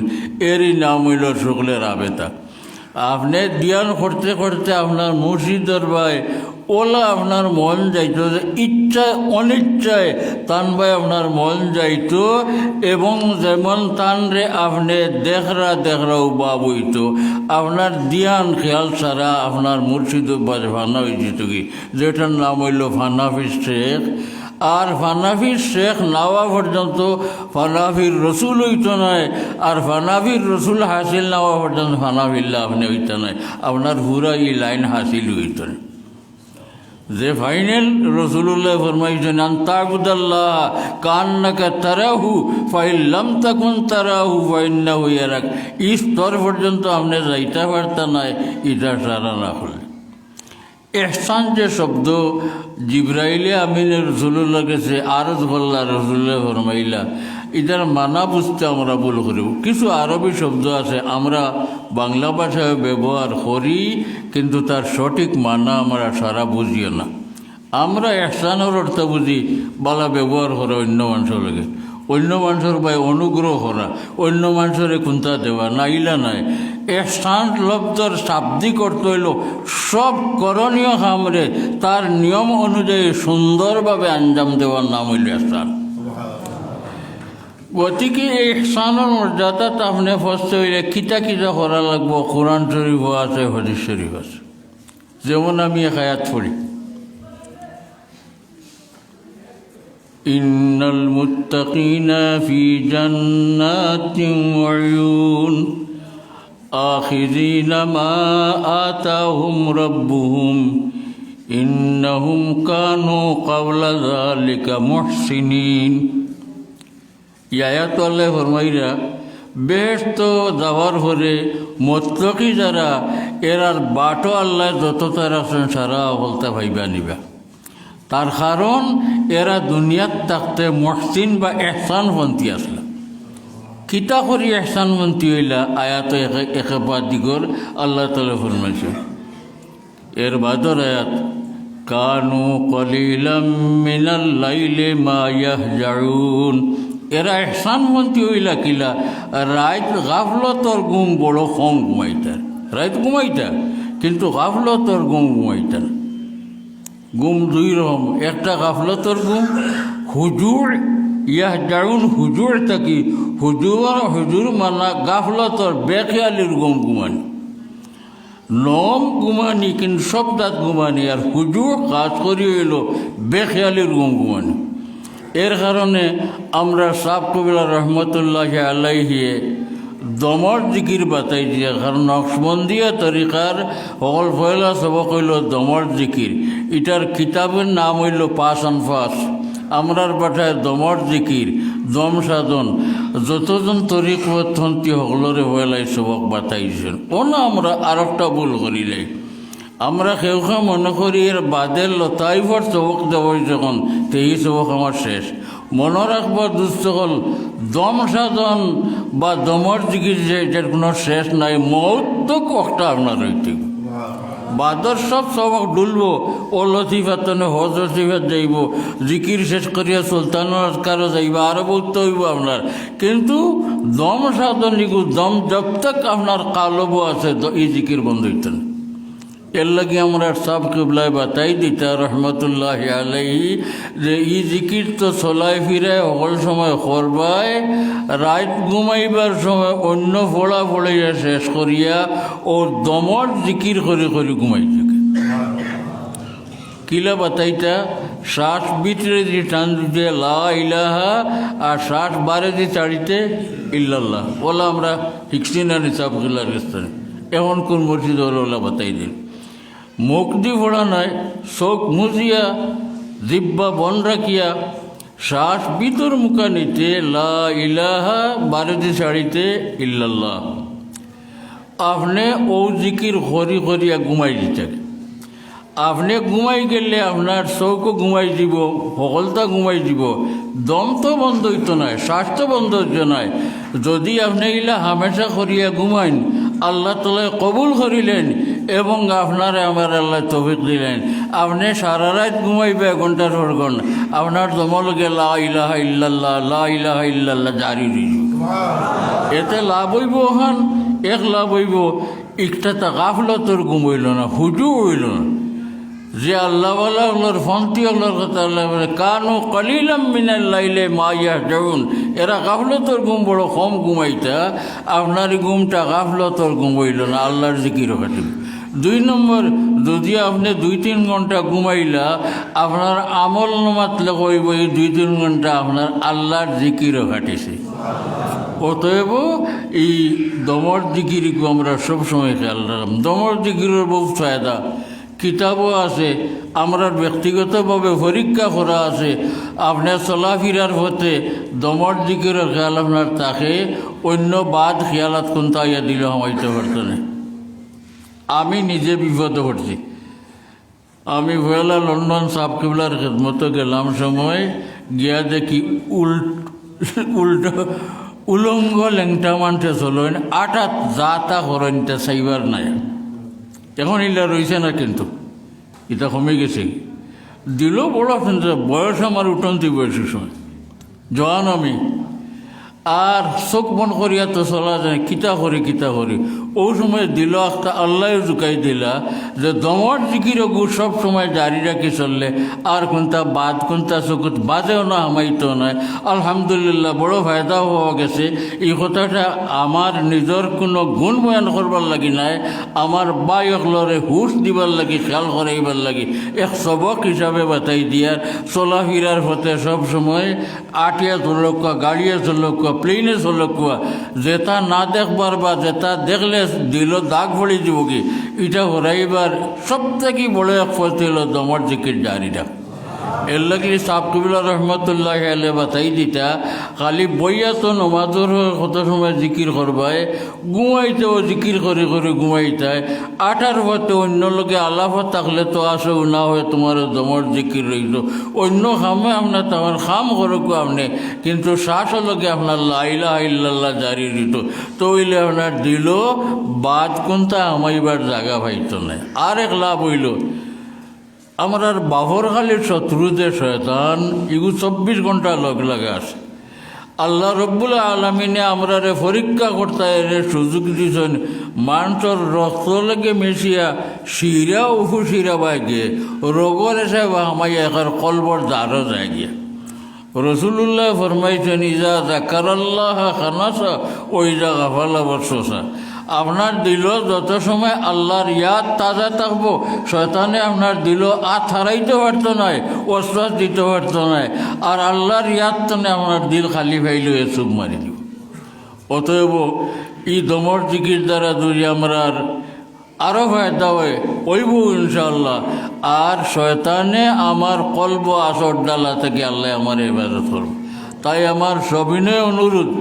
এরই নাম হইল শুক্লের আবেতা। আপনি ধ্যান করতে করতে আপনার মুর্শিদের বায় ওলা আপনার মন যাইতো, যে ইচ্ছায় অনিচ্ছায় তান ভাই আপনার মন যাইতো, এবং যেমন তান রে আপনি দেখরা উবা বইতো। আপনার ধ্যান খেয়াল ছাড়া আপনার মুর্শিদ বাজে ফানা হয়ে যেত কি, যেটার নাম হইল ফানাফি শেখ। আর ফানাফির শেখ নাওয়া পর্যন্ত ফানাফির রসুল হইত নয়, আর ফানাফির রসুল হাসিল নাওয়া পর্যন্ত ফানাফিল্লা আপনি হইত নয়, আপনার পুরা এই লাইন হাসিল হইত না। যে ফাইনাল রসুল্লাহ ফরমাইছেন আন্তাবুদাল্লাহ কান্নাকা তারাহু ফাইল্লাম তাকুন তারাহু ফাইন্নাহু ইয়ারাক। এই স্তর পর্যন্ত আপনি যাইতে পারতা নাই এটা সারা না হলে। এহসান যে শব্দ জিব্রাইলে আমিনের রসুল্লাহ কাছে আরজ করলা, রসুল্লাহ ফরমাইলা, এটার মানা বুঝতে আমরা ভুল করিব। কিছু আরবি শব্দ আছে আমরা বাংলা ভাষায় ব্যবহার করি, কিন্তু তার সঠিক মানা আমরা সারা বুঝিও না। আমরা এহসানের অর্থ বুঝি বালা ব্যবহার করা অন্য মানুষের লাগে, অন্য মানুষের ভাই অনুগ্রহ করা, অন্য মানুষের কুন্তা দেওয়া, নাইলা নাই। এহসান লব্ধর শাব্দিক অর্থ হইল সব করণীয় কামরে তার নিয়ম অনুযায়ী সুন্দরভাবে আঞ্জাম দেওয়ার নাম হইল এহসান। গতিকে এই এহসানের মর্যাদা আপনি ফসতে হইলে কিতা কিতা করা লাগবো, কোরআন শরীফ আছে, হাদিস শরীফ আছে। যেমন আমি এক আয়াত পড়ি, ইন্নাল মুত্তাকিনা ফি জান্নাতিন ওয়া উয়ুন আখিযিনা মা আতাহুম রাব্বুহুম ইন্নাহুম কানু ক্বাবলা যালিকা মুহসিনিন। আয়াত আল্লাহ ফরমাইরা বেহেশত যাওয়ার পরে মুত্তাকি যারা এরার বাটো আল্লাহ যত তার আছেন সারা বলতে ভাইবা নিবা। তার কারণ এরা দুনিয়াত থাকতে মুহসিন বা এহসানপন্থী আসলা। কিতা করি এহসানপন্থী হইলা? আয়াত একেবাদ দিগর আল্লাহ তাআলা ফরমাইছে। এর বাদর আয়াত, কানু কলিলাম মিনাল লাইলি মা ইয়াহজাউন। এরা এহসানপন্থী হইলা কিলা? রাত গাফলতর ঘুম বড় কম ঘুমাইতার। রাত ঘুমাইতা কিন্তু গাফলতর ঘুম ঘুমাইতার। ঘুম দুই রকম, একটা গাফলতর ঘুম, হুজুর ইয়াহজাউন হুজুর থাকি, হুজুর মানা গাফলতর বেখেয়ালির ঘুম ঘুমানি, নম ঘুমানি কিন্তু সব দাঁত ঘুমানি, আর হুজুর কাজ করি হইল বেখেয়ালির ঘুম ঘুমানি। এর কারণে আমরা সাব কবিরা রহমতুল্লাহ আলাইহি দমর জিকির বাতাই দিয়া, কারণ নকশবন্দিয়া তরিকার সকল পয়লা সবক হইল দমর জিকির। এটার কিতাবের নাম হইল পাস অন ফাস। আমরার পাঠায় দমর জিকির, দম সাধন, যতজন তরিকপন্থী সকলরে পয়লাই সবক বাতাইছেন। ওনা আমরা আর একটা ভুল করিলে, আমরা কেউকে মনে করি এর বাদের লতাইফর সবক দেবই যখন তেই সবক আমার শেষ। মনে রাখবার দুস্থকল দম সাধন বা দমর জিকির যে এটার কোনো শেষ নাই, মৌত্তক একটা আপনার হইতে বাদর সব সবক ডুলব। ও লতিফাতনে হজ লতিফাত যাইব, জিকির শেষ করিয়া সুলতানের কারো যাইব, আরও বলতে হইব আপনার। কিন্তু দম সাধন লিখু দম জব তক আপনার কালব আছে এই জিকির বন্ধ হইত না। এর লাগে আমরা সব কিবলায় বাতাই দিতা রহমতুল্লাহ আলাইহি যে ই জিকির তো চলাই ফিরে সকল সময় করবায়, রাত ঘুমাইবার সময় অন্য ফোড়া ফোড়াইয়া শেষ করিয়া ও দমর জিকির করে করে ঘুমাই থাকে। কিলা বাতাইটা? শ্বাস ভিতরে দিয়ে টান দিতে লা ইলাহা, আর শ্বাস বারে দিয়ে চাড়িতে ইল্লাল্লাহ। ওলা আমরা শিখছি না নিসাব কিলার স্থানে। এখন কোন মসজিদ ওলা বাতাই দিন। মুখ দি ফোড়া নাই, চোখ মুজিয়া জিব্বা বন রাখিয়া শ্বাস ভিতর মুখা নিতে লা ইলাহা, বারেদি ছাড়িতে ইল্লাল্লাহ। আপনি ও জিকির করি করিয়া ঘুমাই দিতে। আপনি ঘুমাই গেলে আপনার চৌকও ঘুমাই দিব, সকলতা ঘুমাই দিব, দম তো বন্ধ হইত নাই, শ্বাস তো বন্ধ হইত নাই। যদি আপনি এগুলা হামেশা করিয়া ঘুমাইন, আল্লাহ তাআলা কবুল করিলেন এবং আপনারে আমার আল্লাহ তৌফিক দিলেন। আপনি সারা রাত ঘুমাইবে 1 ঘন্টার পর ঘন্টা, আপনার দমলকে লা ইলাহা ইল্লাল্লাহ লা ইলাহা ইল্লাল্লাহ জারি রইব। এতে লাভ হইব। ওখান এক লাভ হইব, একটা তা গাফলতর ঘুম হইল না, হুজু হইল না। যে আল্লাহওয়ালা ওগুলোর ফন্তি ওগুলোর কথা আল্লাহ বলে, কানু কলিলাম মিনাল লাইলে মা ইয়াহজাউন। এরা গাফলতর ঘুম বড় কম ঘুমাইতা, আপনার ঘুমটা গাফলতর ঘুম হইল না, আল্লাহর জিকির খাটিব। 2 নম্বর, যদি আপনি 2-3 ঘন্টা ঘুমাইলা, আপনার আমল নমাতলে কইব এই 2-3 ঘন্টা আপনার আল্লাহর জিকিরও খাটিছে। অতএব এই দমর জিকিরকে আমরা সবসময় খেয়াল রাখলাম। দমর জিকিরের বহু ফায়দা, কিতাবও আছে, আমরা ব্যক্তিগতভাবে পরীক্ষা করা আছে। আপনার চলাফেরার পথে দমর জিকিরের খেয়াল আপনার তাকে অন্য বাদ খেয়ালাত কোন তাইয়া দিলে হমাইতে পারত না। আমি নিজে বিপদে পড়ছি। আমি ভেলা লন্ডন সাব কিবলার খেদমতো গেলাম সময় গিয়া দেখি উল্টো উলঙ্গ লেংটা মানতে চলেন আটাত যাতা করেনটা চাইবার নাই। এখন ইলা রয়েছে না, কিন্তু এটা কমে গেছে। দিল বড় বয়স আমার উঠন্তি বয়সের সময় জওয়ান আমি, আর চোখ বন করিয়া তো চলা যায় কিতা করি ওই সময় দিল একটা আল্লাহ জুকাই দিলা যে দমর জিকির গু সব সময় জারি রাখি চললে আর কোনটা বাদ কোনটা চকুত বাজেও না হামাইতো নয়। আলহামদুলিল্লাহ বড় ফায়দা হওয়া গেছে। এই কথাটা আমার নিজের কোনো গুণ বয়ান করবার লাগি নাই, আমার বায়কলরে হুশ দিবার লাগি খেয়াল করাইবার লাগি এক সবক হিসাবে বাতাই দিয়ার চলা ফিরার পথে সব সময় আটিয়া চলক গাড়িয়া চলক প্লেনে চলক যেটা না দেখবার বা যেটা দেখলে দিল দাগ পড়ে যাব কি এটা হরাইবার সব থেকে বড় এক ফল ছিল দমর জিকির জারিটা। এর লাগি সাব কিবলা রহমতুল্লাহ আলে বাতাই দিতা খালি বইয়া তো নমাজর কত সময় জিকির করবায় ঘুমাইতেও জিকির করে ঘুমাইতায় আটার পথে অন্য লোকে আলাপত থাকলে তো আসো না হয় তোমার দমর জিকির রইল অন্য খামে আপনার তখন খাম করুক আপনি, কিন্তু শ্বাসও লোকে আপনার লাইলা ইল্লাল্লাহ জারি দিত তো হইলে আপনার দিল বাদ কোনটা আমাইবার জায়গা পাইত না। আর এক লাভ হইল আমার বাহরখালীর শত্রু যে শয়তান এগু 24 ঘন্টা লগ লাগে আসে। আল্লাহ রব্বুল আলমিনে আমরা পরীক্ষা করতে এর সুযোগ দিয়েছেন মানুষের রক্ত লেগে মিশিয়া শিরা উফু শিরা বাই গিয়ে রোগর এসে আমায় একার কলবর দ্বারও যায় গিয়ে। রসুল্লাহ ফরমাইছেন ইজা জাকারাল্লাহ খানাসা ওইজা গাফালা বর্ষসা। আপনার দিল যত সময় আল্লাহর ইয়াদ তাজা থাকবো শয়তানে আপনার দিল হারাইতে পারতো নয়, ওয়াসওয়াস দিতে পারতো নয়, আর আল্লাহর ইয়াদ টানে আপনার দিল খালি ফাইল হয়ে চুপ মারি দিব। অতএব এই দমর জিকির দ্বারা যদি আমরা আরও ফায়দা হয় ওইব ইনশাআল্লাহ। আর শয়তানে আমার কলব আসর ডালা থেকে আল্লাহ আমার ইবাদত করব। তাই আমার সবিনয় অনুরোধ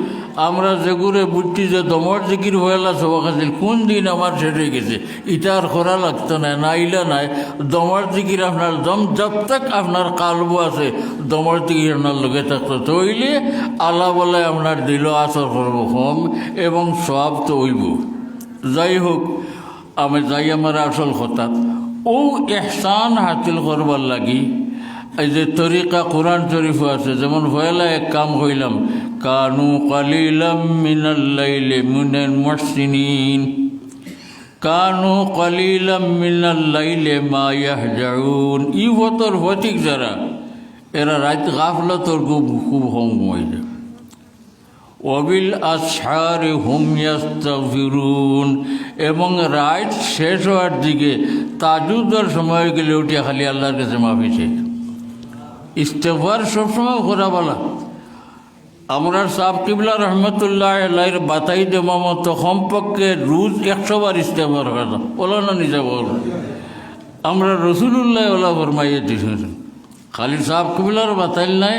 আমরা যেগুলো বুঝছি যে দমর জিকির হয়েলা সবাক আছিল কোন দিন আমার শেষ হয়ে গেছে এটা আর করা লাগতো না, নাইলা নাই। দমর জিকির আপনার দম জব তক আপনার কালব আছে দমর জিকির আপনার লোকে থাকতো তৈলে আল্লাহ বলে আপনার দিল আসর করবো কম এবং সব তো হইব। যাই হোক আমি যাই আমার আসল কথা ও এহসান হাসিল করবার লাগি এই যে তরিকা কোরআন শরীফ আছে, যেমন হইলা এক কাম হইলাম কানু কালিলাম মিনাল লাইলি মিনাল মুহসিনিন কানু কালিলাম মিনাল লাইলি মা ইয়াহজাউন। ই বতর হতিক যারা এরা রাত গাফলতর খুব কম হয়ে যায়। ওয়াবিল আসহারি হুম ইয়াস্তাগফিরুন, এবং রাত শেষ হওয়ার দিকে তাজুদের সময় গেলে উঠিয়া খালি আল্লাহর কাছে মাফি চাই। ইস্তেগফার সবসময় করা বলা। আমরা সাব কিবলা রহমতুল্লাহ আলাইহির বাতাই দেওয়া মতো কমপক্ষে রোজ 100 বার ইস্তেগফার করতাম। বলো না নিজে বল, আমরা রসুল্লাহ ওলা ফরমাইয়ে দিয়েছেন। খালি সাব কিবলার বাতাইল নাই,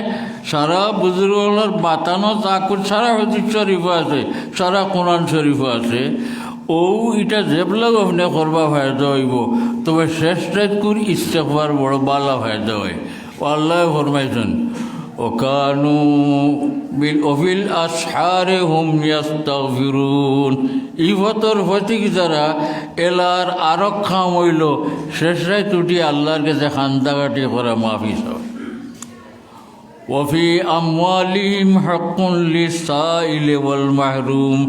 সারা বুজুর্গর বাতানো তাকুর সারা হদিস শরীফ আছে, সারা কোরআন শরীফ আছে। ও এটা যেবলাগ আপনি করবা ফায়দা হইব, তবে শেষ রাত করে ইস্তেগফার বড় বালা ফায়দা হয়। আল্লাহ ফরমাইছেন ওকানু বিল ওফিল আসহারে হুম ইয়াস্তাগফিরুন। ই ফতর ফতিক যারা এলার আরক খাম হইল শেষ রাত উঠি আল্লাহর কাছে খান্দাঘাটি করা মাফি সব। ওফি আমওয়ালিহিম হাক্কুন লিসাইলি ওয়াল মাহরুম।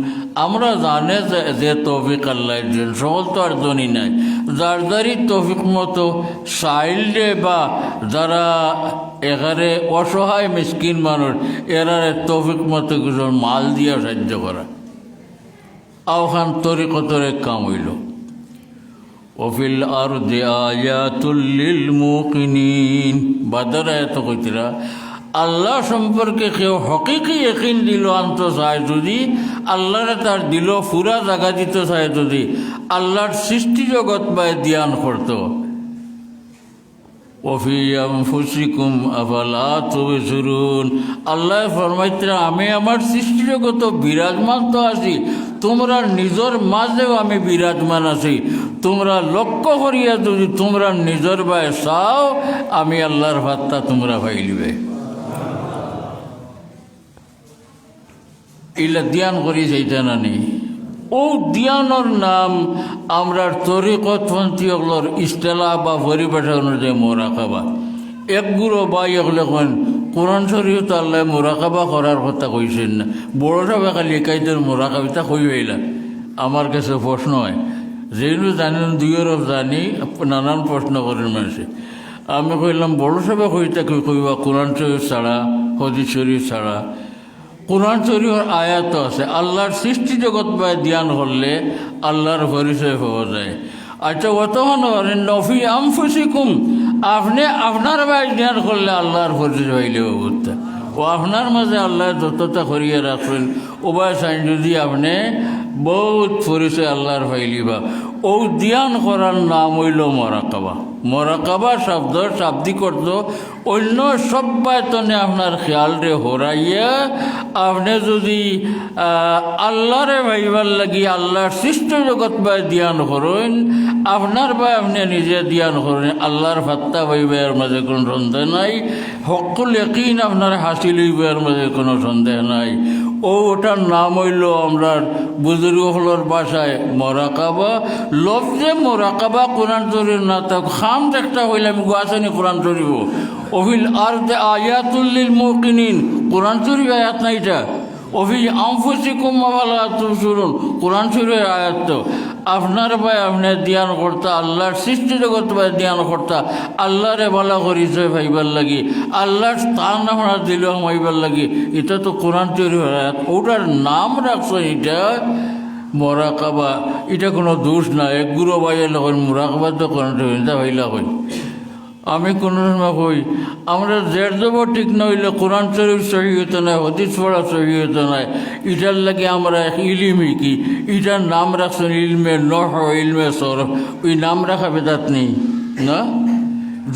আমরা জানে যে তৌফিক আল্লাহ দিন সকল তো আর ধনী নাই, যার যারই তৌফিক মতো সাইলে বা যারা এখানে অসহায় মিসকিন মানুষ এরারে তৌফিক মতো কিছু মাল দিয়ে সাহায্য করা আওখান তরিকতরে কাম হইল। ওফিল আরদি আয়াতুল লিল মুকিনিন। বাদর আয়াত কইতরা আল্লাহ সম্পর্কে কেউ হকিকি ইয়াকিন দিল আনতে চায় যদি, আল্লাহরে তার দিল পুরা জায়গা দিতে চায় যদি, আল্লাহর সৃষ্টি জগৎ বাই ধ্যান করত। ওফি আনফুসিকুম আফালা তুবসিরুন। আল্লাহ ফরমাইতে আমি আমার সৃষ্টি জগৎ বিরাজমান তো আছি, তোমরা নিজের মাঝেও আমি বিরাজমান আছি, তোমরা লক্ষ্য করিয়া যদি তোমরা নিজের বায় চাও, আমি আল্লাহর ভাত্তা তোমরা পাইলিবে। এগুলা ধ্যান করি যাইতে না নি। ও ধ্যানের নাম আমরা তরিকতপন্থী ওগুলোর ইস্তেলা বা পরিবেশ অনুযায়ী মোরাকাবা। একগুলো বাই এগুলো কেন কোরআন শরীফ তো আল্লাহ মোরাকাবা করার কথা কইছেন না। বড় সবাই খালি একাইদের মোরাকাবিতা কইবেইলা। আমার কাছে প্রশ্ন হয়, যেগুলো জানেন দুইয়ের জানি নানান প্রশ্ন করেন মানুষে। আমি কইলাম বড় সবাই কইতা কইবা কোরআন শরীফ ছাড়া, হদিস শরীফ ছাড়া। কোরআন শরীফের আয়াত আছে, আল্লাহর সৃষ্টি জগৎ বায় ধ্যান করলে আল্লাহর পরিচয় পাওয়া যায়। আচ্ছা অতক্ষণ নফি আনফুসিকুম, আপনি আপনার বায় ধ্যান করলে আল্লাহর পরিচয় পাইলে অবস্থা। ও আপনার মাঝে আল্লাহ যতটা করিয়ে রাখবেন উভয় চাই যদি আপনি বহুত পরিচয় আল্লাহর পাইলিবা। ও ধ্যান করার নাম হইল মোরাকাবা। মোরাকাবা শব্দর শাব্দিক অর্থ অন্য সব বায়তনে আপনার খেয়ালরে হরাইয়া আপনি যদি আল্লাহরে ভাইবার লাগি আল্লাহর সৃষ্ট জগৎ বাই ধ্যান করেন, আপনার বাই আপনি নিজে ধ্যান করেন, আল্লাহর ফাত্তা ভাইবার মাঝে কোনো সন্দেহ নাই। সকল একইন আপনার হাসিল হইবার মাঝে কোনো সন্দেহ নাই। ওটার নাম হইল আমরা বুজুর্গসকলের ভাষায় মোরাকাবা। লফজে মোরাকাবা কোরআন শরীফ না থাক খাম একটা হইলে আমি গোয়াছানি কোরআন শরীফ অফিল আর আয়াতুল্লিল মুকিনিন কোরআন শরীফ আয়াত না এটা। অফি আনফুসিকুম ওয়ালা তুবসিরুন কোরআন শরীফের আয়াত। তো আপনার ভাই আপনি ধ্যান করতা, আল্লাহর সৃষ্টি জগৎ ভাই ধ্যান করতা, আল্লাহরে বালা করিছে ভাইবার লাগি, আল্লাহর স্থান আপনার দিল মাইবার লাগি। এটা তো কোরআন শরীফের আয়াত। ওটার নাম রাখছেন এটা মোরাকাবা। এটা কোনো দোষ না। এক গুরু ভাইয়ের লোক মোরাকাবা তো কোরআন শরীফ ভাইলা কই। আমি কোনো সময় কই আমরা জের জব ঠিক নইলে কোরআন শরীফ সহি হতো না, হদিস পড়া সহি হতো না। এটার লাগে আমরা ইলিমই কি এটার নাম রাখছেন ইলমে নহ, ইলমে সরফ। ওই নাম রাখা বেদাত নেই না।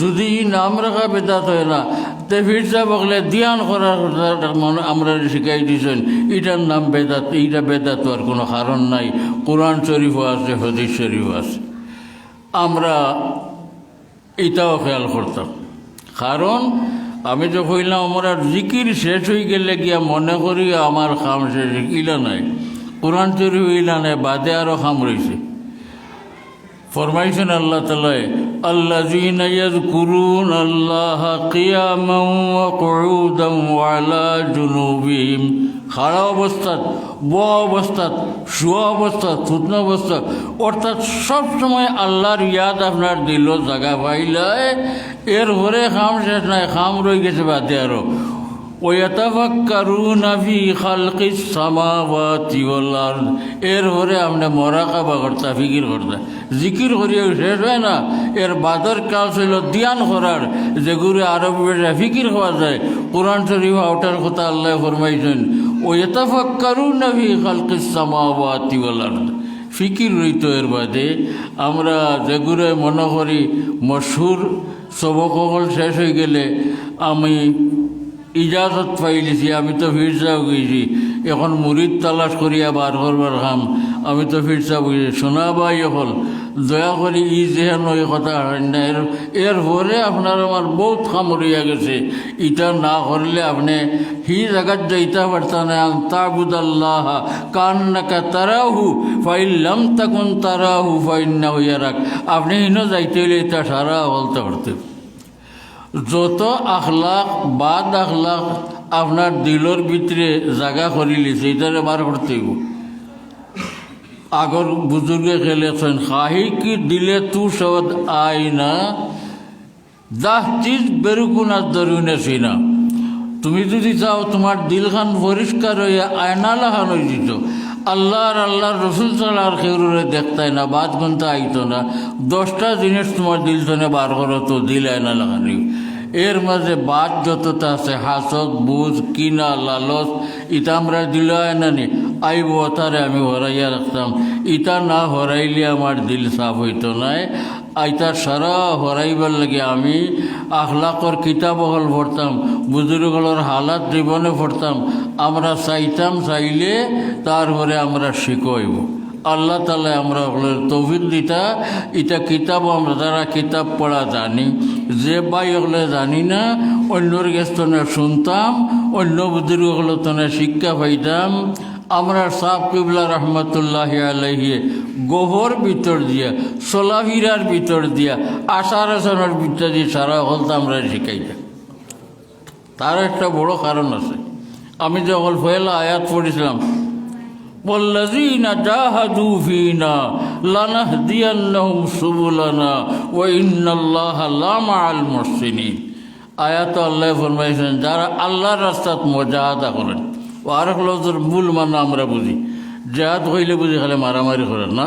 যদি নাম রাখা বেদাত হয় না, তে ফিরসা বকলে ধ্যান করার আমরা শিখাই দিয়েছেন এটার নাম বেদাত। এইটা বেদাত আর কোনো কারণ নাই। কোরআন শরীফও আছে, হদিস শরীফও আছে। আমরা এটাও খেয়াল করতাম। কারণ আমি তো কইলাম আমরা জিকির শেষ হয়ে গেলে গিয়া মনে করি আমার খাম শেষ, ইলা নাই। কোরআন শরীফ ইলা নাই, বাদে আরও খাম রয়েছে। ফরমাইছেন আল্লাহ তাআলা আল্লাযীনা ইয়াযকুরুনা আল্লাহা কিয়ামান ওয়া কুউদান ওয়া আলা জুনুবিহিম। খাড়া অবস্থাত, বয়া অবস্থাত, শোয়া অবস্থাত, থুতনা অবস্থাত, অর্থাৎ সবসময় আল্লাহর ইয়াদ আপনার দিল জায়গা পাইলে এর ঘরে খাম শেষ নাই, খাম রয়ে গেছে বাদে আরও। ওয়াতাফাক্কারুনা ফি খালকিস সামাওয়াতি ওয়াল আরদ। এর ঘরে আপনি মোরাকাবা করতা, ফিকির করতা। জিকির করিয়া শেষ হয় না, এর বাদর কাজ হইল ধ্যান করার, যেগুলো আরবি ভাষায় ফিকির হওয়া যায়। কোরআন শরীফ ওটার কথা আল্লাহ ফরমাইছেন ওয়াতাফাক্কারুনা ফি খালকিস সামাওয়াতি ওয়াল আরদ। ফিকির রইত এর বাদে আমরা যেগুলো মনে করি মশহুর সবক শেষ হয়ে গেলে আমি ইজাজত পাইলিছি, আমি তো ফিরসাও গেছি, এখন মুরিদ তালাশ করিয়া বার করবার খাম। আমি তো ফিরসাও গেছি, শোনা বাই হল দয়া করি ই যেহেন ওই কথা না। এর পরে আপনার আমার বহুত খাম রইয়া গেছে। ইটা না করলে আপনি হি জায়গাত যাইতে পারতেন না। তাবুদাল্লাহ কান্নাকা তারাহু ফাইল্লাম তাকুন তারাহু ফাইন্নাহু ইয়ারাক। আপনি হিনো যাইতে হইলে এটা সারা বলতে পারতেন। যত আখলাক বাদ আখলাক আপনার দিলর ভিতরে জায়গা করিলি সেইটারে বার করতে হইব। আগর বুজুর্গে খেলেছেন খাহি কি দিলে তু সদ আইনা দাহ চিজ বেরুকুনার দরুনে সিনা। তুমি যদি চাও তোমার দিলখান পরিষ্কার হইয়া আয়না লাখান হয়ে দিত, আল্লাহর রসুল ছাড়া আর কেউরে দেখতাই না, বাদ গুনতে আইতো না। 10টা জিনিস তোমার দিল তনে বার করো তো দিল আয়না লাগানি। এর মাঝে বাদ যতটা আছে হাসদ, বুঝ, কিনা, লালস, ইটা আমরা দিল আয়না নি আইব তারে আমি হরাইয়া রাখতাম। ইটা না হরাইলে আমার দিল সাফ হইতো নাই। আইতার সারা হরাইবার লাগে আমি আখলাকর কিতাব হল পড়তাম, বুজুর্গগুলোর হালাত জীবনে পড়তাম। আমরা চাইতাম, চাইলে তারপরে আমরা শিখইব। আল্লাহ তাআলা আমরা তৌফিক দিতা। এটা কিতাব আমরা যারা কিতাব পড়া জানি, যে বাই ওগুলো জানি না অন্যর গেস্তনে শুনতাম, অন্য বুজুর্গগুলো তনে শিক্ষা পাইতাম। আমরা সাহেব কিবলা রহমতুল্লাহ আলাইহি গোহর ভিতর দিয়া, সোলাভিরার ভিতর দিয়া, আশার আসানোর ভিতর দিয়ে সারা হলতা আমরা শিখাইতাম। তার একটা বড় কারণ আছে। আমি যখন পয়লা আয়াত পড়েছিলাম, ওয়াল্লাযীনা জাহাদু ফীনা লানাহদিয়ান্নাহুম সুবুলানা ওয়া ইন্নাল্লাহা লামাআল মুহসিনিন। আয়াত আল্লাহ ফরমাইছেন যারা আল্লাহর রাস্তাত মুজাহাদা করেন। আর হলো মূল মানে আমরা বুঝি জেহাদ হইলে বুঝি খালি মারামারি করেন না।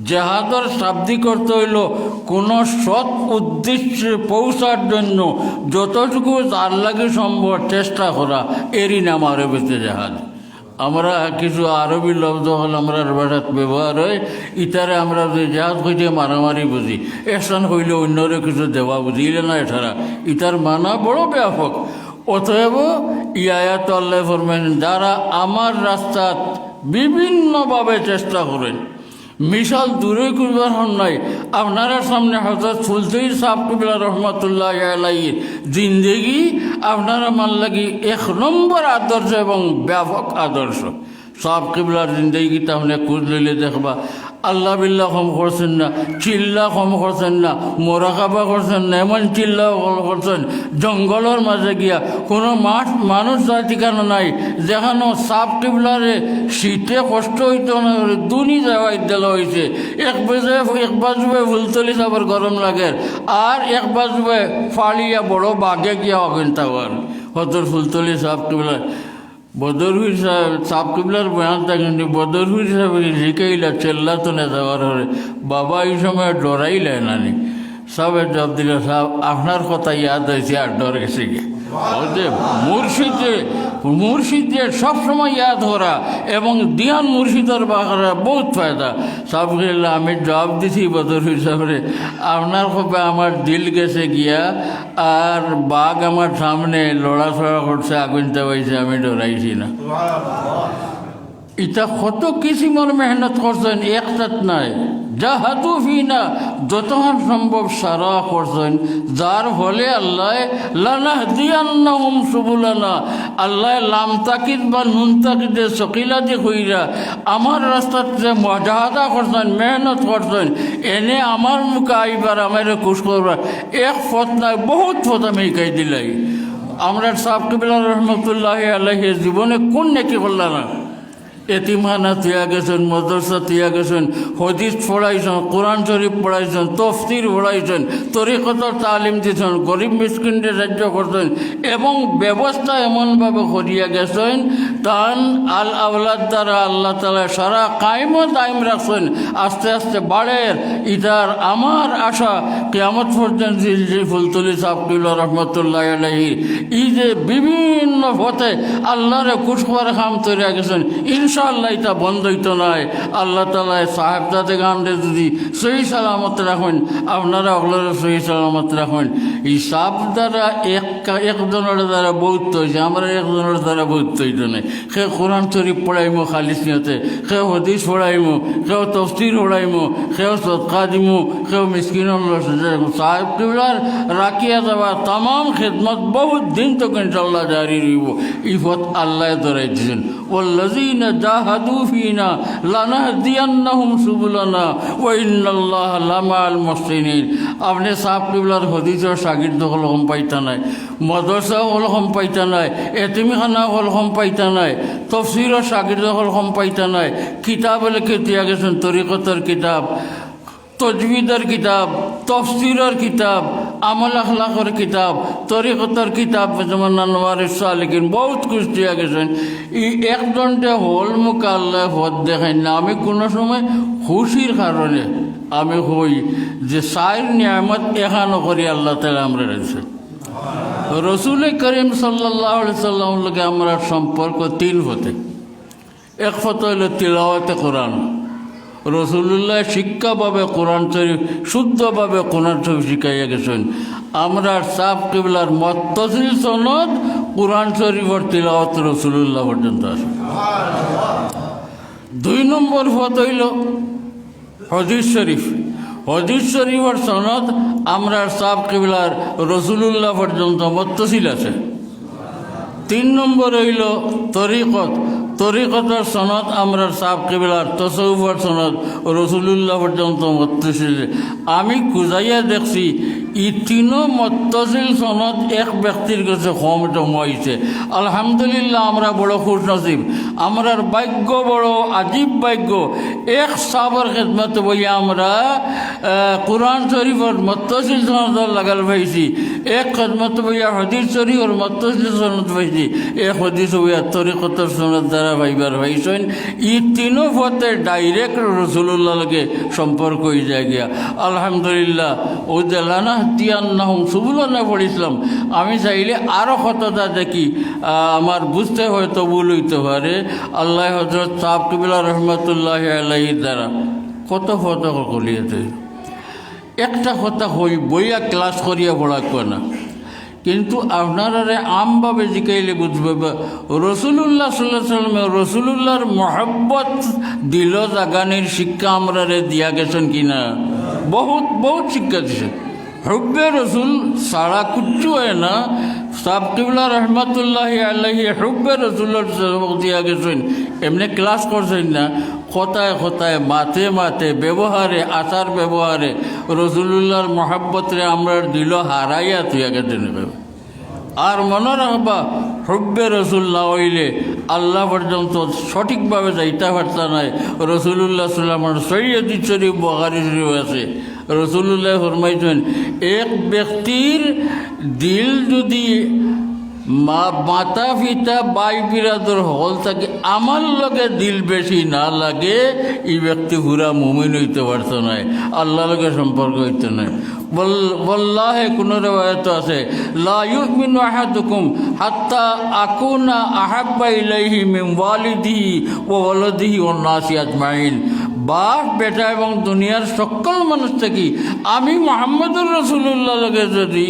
জেহাদের শাব্দিক অর্থ হইল কোনো সৎ উদ্দেশ্যে পৌঁছার জন্য যতটুকু তার লাগে সম্ভব চেষ্টা করা, এরই নাম আরবিতে জেহাদ। আমরা কিছু আরবি লব্ধ হল আমরা ভাষাত ব্যবহার হয়, ইতারে আমরা যে জেহাদ হইতে মারামারি বুঝি, এসান হইলে অন্যরে কিছু দেওয়া বুঝি, ইলে না এঠারা ইটার মানা বড় ব্যাপক। অতএব আয়াত আল্লাহ ফরমাইন যারা আমার রাস্তাত বিভিন্নভাবে চেষ্টা করেন। মিশাল দূরে করবার হন নাই, আপনারা সামনে হযরত সুলতান সাহেব কিবলা রহমতুল্লাহ আলাইহির জিন্দেগি আপনারা মান লাগি এক নম্বর আদর্শ এবং ব্যাপক আদর্শ। সাহেব কিবলার জিন্দেগিটা আপনি খুঁজ লইলে দেখবা আল্লাহ বিল্লাহ কম করছেন না, চিল্লা কম করছেন না, মোরাকাবা করছেন না, এমন চিল্লা করছেন জঙ্গলের মাঝে গিয়া কোনো মানুষ যার ঠিকানা নাই, যেখানে সাপ কিবলারে শীতে কষ্ট হইতো না, দুনি যাওয়াই দেওয়া হয়েছে। এক বাজবে ফুলতলি যাবার গরম লাগে, আর এক বাজবে ফালিয়া বড় বাঘে গিয়া অগিনতা হওয়ার হতর ফুলতলি সাপ কিবলা বদরহুর সাহেব সাপ কিবলার বয়ান থাকেন। বদরহুর সাহেব শিখাইলা চেল্লা তো না যাওয়ার হরে বাবা এই সময় ডরাইলে নানি সবে জব দিল সাহেব আপনার কথা ইয়াদ হয়েছে আর ডর গেছে গিয়ে। মুর্শিদে সবসময় ইয়াদ করা এবং দিয়ান মুর্শিদের বাকরা বহুত ফায়দা। সব আমি জবাব দিছি বদরহুর সাহেবরে, আপনার খুব আমার দিল গেছে গিয়া, আর বাঘ আমার সামনে লড়াচড়া করছে, আগুনতে পাইছে, আমি ডরাইছি না। এটা কত কিসিমর মেহনত করছেন, একটাত নাই। জাহাদু ফিনা যতক্ষণ সম্ভব সারা করছেন, যার ফলে আল্লাহ লানাহদিয়ান্নাহুম সুবুলানা, আল্লাহ লাম তাকিদ বা নুন তাকিদে সকিলা যে কইরা আমার রাস্তাত যে মুজাহাদা করছেন, মেহনত করছেন, এনে আমার মুখে আইবার আমার খুশ করবার এক পথ নাই, বহুত পথ আমি শিখাই দিলাই। আমরা সাহেব কিবলা রহমতুল্লাহ আলাইহি জীবনে কোন নেকি করলাম না। এতিমখানা তুয়া গেছেন, মাদ্রাসা তুয়া গেছেন, হদিস পড়াইছেন, কোরআন শরীফ পড়াইছেন, তফসির পড়াইছেন, তরিকতর তালিম দিয়েছেন, গরিব মিসকিনদের সাহায্য করছেন এবং ব্যবস্থা এমনভাবে করিয়া গেছেন তান আল আওলাদ দ্বারা আল্লাহ তাআলা সারা কায়েমত দাইম রাখছেন। আস্তে আস্তে বাড়ের ইটার আমার আশা কিয়ামত পর্যন্ত ফুলতলি সাহেব কিবলা রহমতুল্লাহ আলাইহি এই যে বিভিন্ন পথে আল্লাহরে খুশ করার কাম তৈরি গেছেন, ইনশাআল্লাহ এটা বন্ধ হইতো নয়। আল্লাহ তাআলা সাহেবজাদে গানরে যদি সহি সালামত রাখেন, আপনারা ওগুলোর সহি সালামত রাখেন। এই সাপ দ্বারা একজনের দ্বারা বহুত হয়েছে, আমরা একজনের দ্বারা বহুত হইতো নাই। সে কোরআন শরীফ পড়াইমো খালিস নিয়তে, সেও হদিস পড়াইমো, সেও তফসির পড়াইমো, সেও সদকা দিমো, সেও মিসকিনের সাহেব কিবলার রাখিয়া যাওয়া তাম খেদমত বহুত দিন তো ইনশাআল্লাহ জারি রইব। এই পথ আল্লাহ ধরাই দিয়েছেন, ওয়াল্লাযীনা জাহাদু ফীনা লানাহদিয়ান্নাহুম সুবুলানা ওয়া ইন্নাল্লাহা লামাআল মুহসিনিন। আপনি সাহেব কিবলার হদিসের শাগির্দ হল কম পাইতা নাই, মাদ্রাসা হল কম পাইতা নাই, এতিমখানা হল কম পাইতা নাই, তফসিরের শাগির্দ হল কম পাইতা নাই। কিতাব লিখে দিয়া গেছেন, তরিকতের কিতাব, তজবিদের কিতাব, তফসিরের কিতাব, আমল আখলাকের কিতাব, তরিকতের কিতাব, যেমন আনোয়ারুস সালিকিন, বহুত কিছু দিয়া গেছেন। এই একজনটা হল মুখ আল্লাহ পথ দেখাই না। আমি কোনো সময় খুশির কারণে আমি হই যে সাইর নিয়ামত এখানো করি আল্লাহ তাআলা আমরা রয়েছে। রসুল করিম সাল্লাল্লাহু আলাইহি সাল্লাম লোকে আমরা সম্পর্ক তিন হতে। এক ফত হইল তিলাওয়াতে কোরআন, রসুল্লাহ শিক্ষাভাবে কোরআন শরীফ শুদ্ধভাবে কোরআন শরীফ শিখাইয়া গেছেন। আমরা সাহেব কিবলার মুত্তাসিল সনদ কোরআন শরীফের তিলাওয়াত রসুল্লাহ পর্যন্ত আছে। 2 নম্বর পথ হইল হদিস শরীফ। হদিস শরীফের সনদ আমরা সাব কিবলার রসুলুল্লাহ পর্যন্ত মুত্তাসিল আছে। 3 নম্বর হইল তরিকত। তরিকতের সনদ আমরা সাব কিবলার তসৌফের সনদ রসুলুল্লাহ পর্যন্ত মুত্তাসিল। আমি খুঁজাইয়া দেখছি ই 3 মুত্তাসিল সনদ এক ব্যক্তির কাছে কম জমা হয়েছে। আলহামদুলিল্লাহ, আমরা বড় খুশ নসিব, আমরার ভাগ্য বড় আজীব ভাগ্য। এক সাহাবার খেদমত বইয়া আমরা কুরআন শরীফের মুত্তাসিল সনদ লাগাল পাইছি, এক খেদমত বইয়া হাদিস শরীফের মুত্তাসিল সনদ পাইছি, এক হাদিস বইয়া তরিকতের সনদ দ্বারা ভাইবার পাইছেন। ই 3 পথে ডাইরেক্ট রসুল্লাহ লগে সম্পর্ক হয়ে যায় গিয়া। আলহামদুলিল্লাহ, ও জেলানা তিয়ান্নাহুম সুবুলানা পড়িছিলাম। আমি চাইলে আরও কতটা দেখি, আমার বুঝতে হয়তো ভুল হইতে পারে। আল্লাহ হজরত সাহেব কিবলা রহমতুল্লাহ আলাইহির দ্বারা কত ফত কলিয়াতে একটা কথা হই বইয়া ক্লাস করিয়া পড়াক না, কিন্তু আপনারা আমভাবে জিকাইলে বুঝবে রসুল্লাহ সাল্লাহ সাল্লামে রসুল্লাহর মহব্বত দিল জাগানির শিক্ষা আমরা দিয়া গেছেন কিনা। বহুত বহুত শিক্ষা দিছে। হুব্বে রসুল সারা কুচ্ছু হয় না। সাব কিবলা রহমতুল্লাহ আলাইহি হুব্বে রসুলের দিয়া গেছেন, এমনি ক্লাস করছেন না। কথায় কথায় মাথে মাথে ব্যবহারে আচার ব্যবহারে রসুল্লাহর মহাব্বতরে আমরা দিল হারাইয়া তুইয়া গেছেন। আর মনে রাখবা, হুব্বে রসুল না হইলে আল্লাহ পর্যন্ত সঠিকভাবে যাইতে পারতা নাই। রসুল্লাহ সাল্লামের সৈয়দি শরীফ বুখারী শরীফ আছে, রসুল্লাহ ফরমাইছেন এক ব্যক্তির দিল যদি মাতা পিতা বাই বিরাদর হল থাকে, আমার লগে দিল বেশি না লাগে, এই ব্যক্তি পুরা মুমিন হইতে পারত নাই, আল্লাহ লগে সম্পর্ক হইতে নাই। বল্লাহে কোনো রেওয়ায়ত আছে, লা ইউমিনু আহাদুকুম হাত্তা আকুনা আহাব্বা ইলাইহি মিন ওয়ালিদিহি ওয়া ওয়ালাদিহি ওয়ান নাসি আজমাইন। বাপ বেটা এবং দুনিয়ার সকল মানুষ থেকে আমি মুহাম্মদুর রাসূলুল্লাহ লগে যদি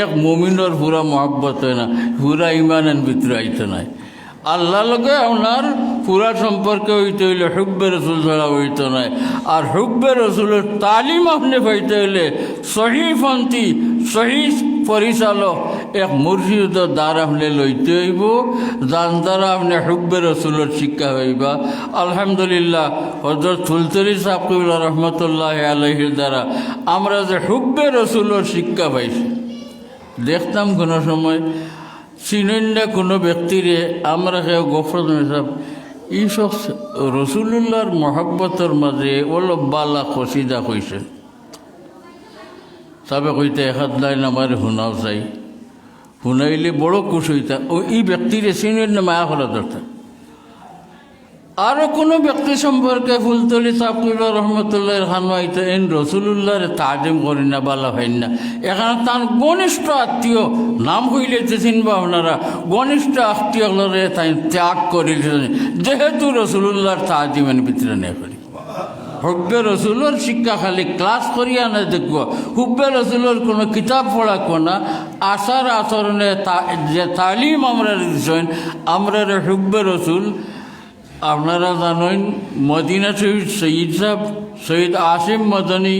এক মুমিনের পুরা মহব্বত হয় না, পুরা ইমানের ভিতরে আইতে নাই। আল্লাহ লগে আপনার পুরা সম্পর্কে হইতে হইলে হুব্বে রসুল ছাড়া হইতে নাই। আর হুব্বে রসুলের তালিম আপনি পাইতে হইলে সহিপন্থী সহি পরিচালক এক মুর্শিদের দ্বারা আপনি লইতে হইব, যার দ্বারা আপনি হুব্বে রসুলের শিক্ষা হইবা। আলহামদুলিল্লাহ, হযরত ফুলতলি সাহেব কিবলা রহমতুল্লাহ আলাইহির দ্বারা আমরা যে হুব্বে রসুলের শিক্ষা পাইছি। দেখতাম কোনো সময় চিনেন কোনো ব্যক্তিরে আমরা কেউ গফর সাহেব এইসব রসুল্লাহর মহব্বতের মাঝে অলপ বালা কসিদা কইছে, তবে কইতে একাত লাইন আমার শুনাও চাই, শুনাইলে বড় খুশ হইতা। ও এই ব্যক্তিরে চিনেন না মায়া করা দরকার। আরও কোনো ব্যক্তি সম্পর্কে ফুলতলি সাহেব কিবলা রহমতুল্লাহ খানওয়াইতে এন রসুল্লাহরে তাজিম করি না, বালা হইন না। এখানে তার ঘনিষ্ঠ আত্মীয় নাম হইলে চিনবা আপনারা, ঘনিষ্ঠ আত্মীয়রে তাই ত্যাগ করিলেন, যেহেতু রসুল্লাহর তাজিমের ভিতরে নেই করি। হুব্বে রসুলের শিক্ষা খালি ক্লাস করিয়া না দেখব, হুব্বে রসুলের কোনো কিতাব পড়াকো না, আচার আচরণে যে তালিম আমরা দিচ্ছেন আমরা হুব্বে রসুল। আপনারা জানেন মদিনা শহীদ সঈদ সাহেব সঈদ আসিম মদনী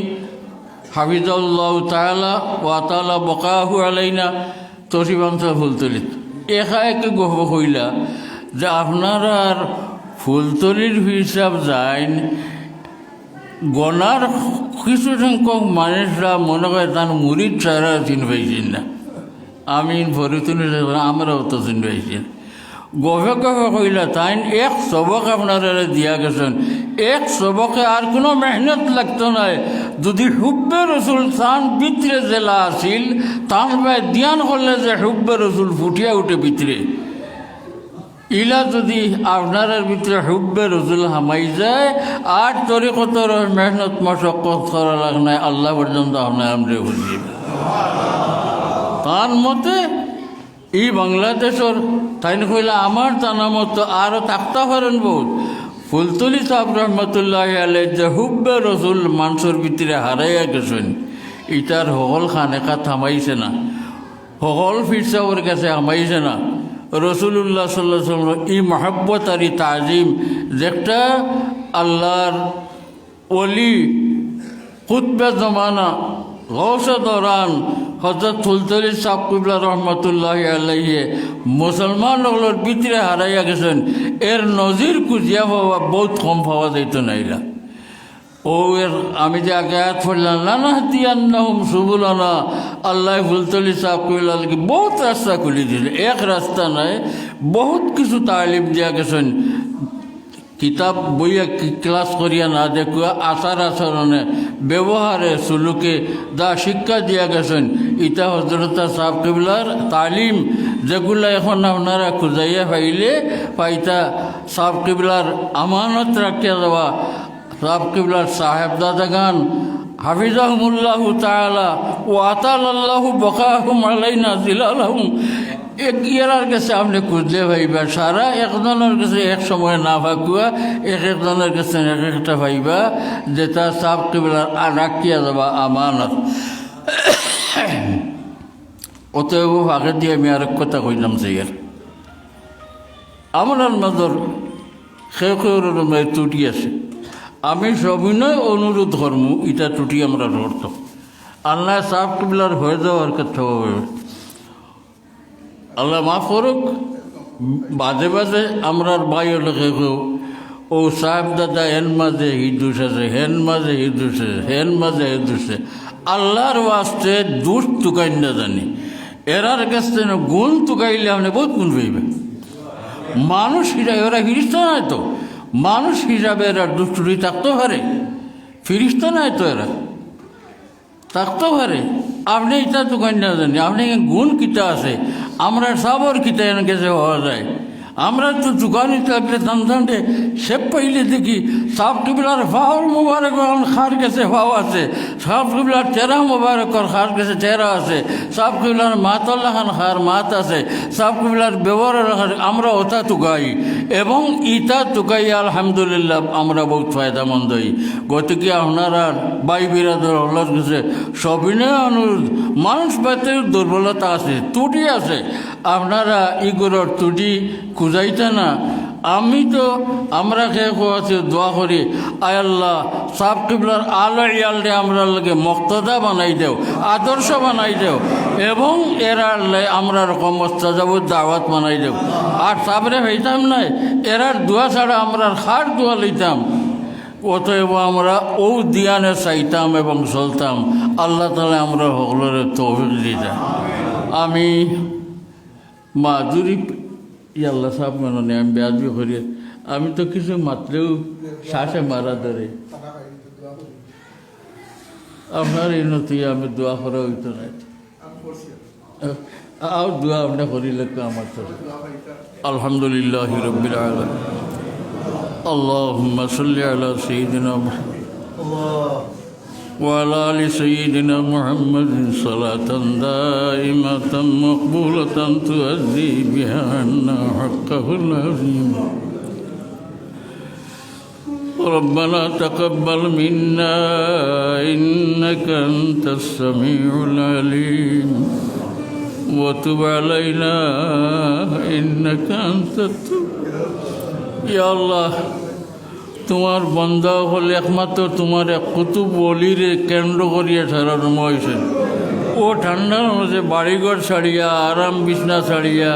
হাফিজাল্লাহ তাআলা ওয়া তাআলা বকাহু আলাইনা তসিবাংশ ফুলতলিত একা একে গহ কইলা যে আপনারা ফুলতলির হিসাব যাইন গনার কিছু সংখ্যক মানুষরা মনে করে তার মুরিদ ছাড়া চিন পাইছেন না। আমি ভরিতুনি আমরাও তো চিন পাইছি। গভে গভে কইলা তাই এক সবক আপনারা দিয়া গেছেন, এক সবকে আর কোনো মেহনত লাগতো নাই। যদি হুব্বে রসুল তান ভিতরে জেলা আসিল তান ভাই ধ্যান করলে যে হুব্বে রসুল ফুটিয়া উঠে ভিতরে, ইলা যদি আপনার ভিতরে হুব্বে রসুল হামাই যায় আর তরিকতর মেহনত মশক্কত করা লাগ নাই, আল্লাহ পর্যন্ত আপনার আমরা বুঝি। তার মতে এই বাংলাদেশের তাই কইলা আমার জানা মতো আরও থাকতে পারেন বহুত। ফুলতলি সাহেব রহমতুল্লাহ আলাই যে হুব্বে রসুল মানুষের ভিতরে হারাইয়া গেছেন, ইটার হকল খানেকা থামাইছে না, হকল ফিরসাওয়ার কাছে হামাইছে না। রসুল্লাহ সাল্লাল্লাহু আলাইহি ওয়াসাল্লাম ই মহব্বত আর ই তাজিম যেটা আল্লাহর ওলি কুতবে জমানা গৌসে দৌরান হযরত ফুলতলি সাহেব কিবলা রহমতুল্লাহি আলাইহি মুসলমান লোকর ভিতরে হারাইয়া গেছেন। এর নজির খুঁজিয়া পাওয়া বহুত কম পাওয়া যাইত নাইলা। ও এর আমি যে আগে আয়াত পড়লাম লানাহদিয়ান্নাহুম সুবুলানা, আল্লাহ ফুলতলি সাহেব কিবলা লাগি বহুত রাস্তা খুলি দিল। এক রাস্তা নাই, বহুত কিছু তালিম দিয়া গেছেন। কিতাব বইয়া ক্লাস করিয়া না দেখুয়া আচার আচরণে ব্যবহারে সুলুকে যা শিক্ষা দিয়া গেছেন ইটা হযরত সাহেব কিবলার তালিম, যেগুলো এখন আপনারা খুঁজাইয়া পাইলে পাইতা সাহেব কিবলার আমানত রাখিয়া দেওয়া। সাহেব কিবলার সাহেবজাদাগান হাফিজাহুমুল্লাহু তাআলা ও আতালাল্লাহু বকাহুম আলাইনা জিলালাহুম এক ইয়ার কাছে আপনি খুঁজলে ভাইবা সারা একজনের কাছে এক সময় না ভাগুয়া একজনের কাছে এক একটা ভাইবা যেটা সাহেব কিবলার রাখিয়া যাবা আমানত। অতএব আগে দিয়ে আমি আরেক কথা কইলাম যে আমার মাজর খেয়ের ত্রুটি আছে। আমি সবিনয় অনুরোধ ধর্ম ইটা ত্রুটি আমরা ধরত আল্লাহ সাহেব কিবলার হয়ে যাওয়ার কথা আল্লাহ মাফ করুক। বাজে বাজে আমরার বাইর লোকে ও সাহেব দাদা হেন মাঝে হিদুস আছে, হেন মাঝে হিদুস আছে, হেন মাঝে হিদুস আছে। আল্লাহর ওয়াস্তে দুষ তুকাই না জানি, এরার কাছে গুণ তুকাইলে আপনি বহুত গুণ পাইবেন। মানুষ হিসাবে এরা ফিরিস্তা নয় তো, মানুষ হিসাবে এরা দুষ্টুরি থাকতে পারে, ফিরিস্তা নয় তো এরা থাকতে পারে। আপনি এটা তুকাই না জানি, আপনি গুণ কিতা আছে আমরা সবর কিতা এনে গেছে হওয়া যায়। আমরা তো দোকানে থাকলে দামে সে পাইলে দেখি সাহেব কিবলার ফাওয়ার মুবারক খার গেছে ফাও আছে, সাহেব কিবলার চেরা মুবারকর খার গেছে চেরা আছে, সাহেব কিবলার মাতল্লা খান খার মাত আছে, সাহেব কিবলার ব্যবহার আমরা ওটা তুকাই এবং ইটা তুকাই আলহামদুলিল্লাহ আমরা বহুত ফায়দামন্দ হই। গতিকে আপনারা বাই বিরাদর হলার কাছে সবিনয় অনুরোধ, মানুষ বাতের দুর্বলতা আছে, ত্রুটি আছে, আপনারা ইগুলোর ত্রুটি খুঁজাইতে না। আমি তো আমরা খেয়ে আছে দোয়া করি আয় আল্লাহ সাহেব কিবলার আলো ইয়ালরে আমরা লাগে মক্তদা বানাই দেও, আদর্শ বানাই দেও এবং এরার আমরা রকম মস্তাজাবুর দাওয়াত বানাই দেও। আর সাবরে হইতাম নাই, এরার দোয়া ছাড়া আমরা খার দোয়া লইতাম। অতএব আমরা ও দিয়ানে চাইতাম এবং চলতাম। আল্লাহ তাআলা আমরা সকলের তৌফিক দিতাম। আমি মাজুরি আল্লাহ সাহেব মানে আমি বেয়াদবি করি, আমি তো কিছু মাত্রেও শ্বাসে মারা ধরে আপনার এই নতুন আমি দোয়া করা হইতো না। আর দোয়া আপনি করিলে আমার তো আলহামদুলিল্লাহ রাব্বিল আলামিন। আল্লাহুম্মা সাল্লি আলা সাইয়্যিদিনা মুহাম্মদ وعلى آل سيدنا محمد صلاة دائمة مقبولة تؤدي بها عنا حقه العظيم. ربنا تقبل منا إنك أنت السميع العليم وتب علينا إنك أنت التواب. يا الله তোমার বন্ধা হলে একমাত্র তোমার এক কুতুব অলিরে কেন্দ্র করিয়া সারানো হয়েছে। ও ঠান্ডার মধ্যে বাড়িঘর ছাড়িয়া আরাম বিছনা ছাড়িয়া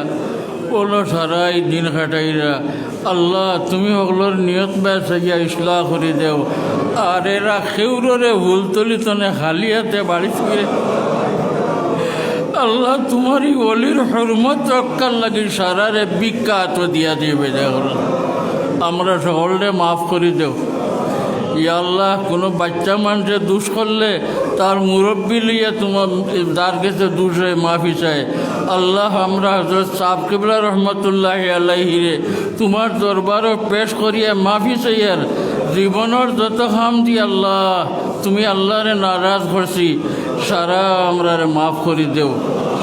ওলো সারাই দিন কাটাইরা আল্লাহ তুমি ওগুলোর নিয়ত ব্যয় সাইয়া ইসলাহ করে দেও। আর এরা খেউরে ভুলতলি তনে খালি হাতে বাড়ি ফিরে আল্লাহ তোমারই অলির হরমত রক্ষার লাগে সারারে বিখ্যাত দিয়া দিবে। দেখো আমরা সকলরে মাফ করে দেও। ইয়া আল্লাহ কোনো বাচ্চা মানুষে দুষ করলে তার মুরব্বী লইয়া তোমার যার কাছে দুষ হয় মাফি চায়। আল্লাহ আমরা হযরত সাহেব কিবলা রহমতুল্লাহি আলাইহি রে তোমার দরবারও পেশ করিয়া মাফি চাইয়ার জীবনের যত খাম দি আল্লাহ তুমি আল্লাহরে নারাজ করছি সারা আমরা মাফ করে দেও।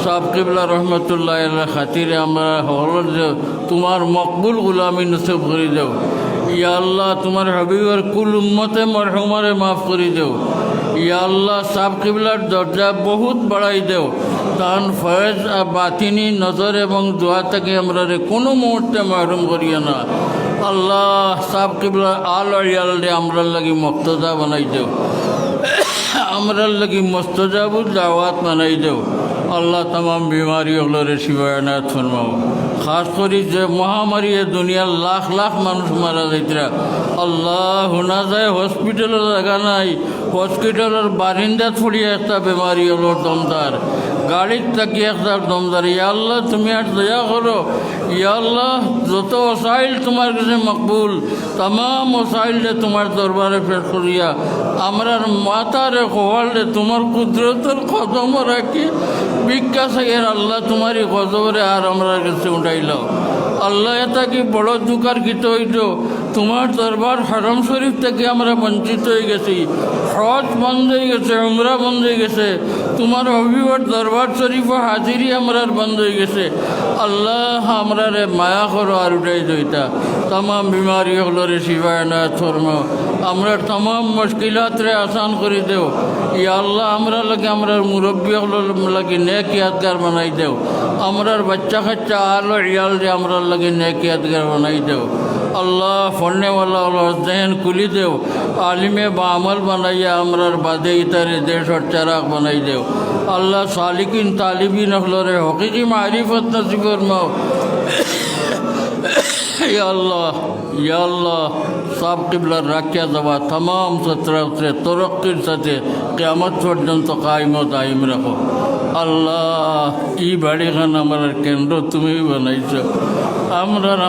সাহেব কিবলা রহমতুল্লাহ আল্লাহ খাতিরে আমরা হলর দেও, তোমার মকবুল গুলামি নসিব করে দেও। ইয়া আল্লাহ তোমার হাবিবের কুল উম্মতে মরহুমারে মাফ করে দেও। ইয়া আল্লাহ সাব কিবলার দরজা বহুত বাড়াই দেও, তান ফয়েজ বাতিনি নজর এবং দোয়া থেকে আমরা কোনো মুহূর্তে মাহরুম করিয়া না। আল্লাহ সাব কিবলার আল ইয়ালে আমরার লাগি মক্তজা বানাই দেও, আমরার লাগি মস্তজাবুদ দাওয়াত বানাই দেও। আল্লাহ তাম বিমারি হলরে শিবায়নাথ ফরমাও। খাস করি যে মহামারী দুনিয়ার লাখ লাখ মানুষ মারা যাইতরা, আল্লাহ শোনা যায় হসপিটালের জায়গা নাই, হসপিটালের বারিন্দাত ফুড়িয়ে একটা বেমারি হলো দমদার, গাড়ির থাকি একটা দমদার। ইয়া আল্লাহ তুমি আর দয়া করো। ইয়া আল্লাহ যত ওসাইল তোমার কাছে মকবুল, তাম ওসাইলে তোমার দরবারে পেশ করিয়া আমরার মাতারে কোয়ালে তোমার কুদরতের কদম রাখি ভিক্ষা চাইয়ের আল্লাহ তোমারই গজবরে আর আমরা কাছে উঠাইলাও। আল্লাহ এটা কি বড় দুঃখার গীত হইত, তোমার দরবার হারম শরীফ থেকে আমরা বঞ্চিত হয়ে গেছি, হজ বন্ধ হয়ে গেছে, উমরা বন্ধ হয়ে গেছে, তোমার অভিবর দরবার শরীফ হাজিরি আমরার বন্ধ হয়ে গেছে। আল্লাহ আমরা রে মায়া করো আর উঠাই দইতা, তাম বিমারি হলরে শিবায়নাথ ফরমাও। আমরা তাম মুশকিলাত রে আসান করে দেও। ইয়া আল্লাহ আমরা লাগে আমরা মুরব্বী হল লাগে নেক ইয়াদগার বানাই দেও। আমরার বাচ্চা কাচ্চা আলো ইয়াল রে আমরা লাগে নেক ইয়াদগার বানাই দেও। আল্লাহ ফন্নেওয়ালা জেহেন খুলি দেও, আলিমে বা আমল বানাইয়া আমরার বাদে ইতারে দেশর চারাক বানাই দেও। আল্লাহ সালিকিন তালিবিন হলরে হকিকি মারিফত নসিব ফরমাও। ইয়া আল্লাহ, ইয়া আল্লাহ সাব কিবলার রাখিয়া দেওয়া তাম সত্রাসে তরক্কির সাথে কিয়ামত পর্যন্ত কায়েম দাইম রাখো। আল্লাহ ই বাড়িখান আমার কেন্দ্র তুমি বানাইছ,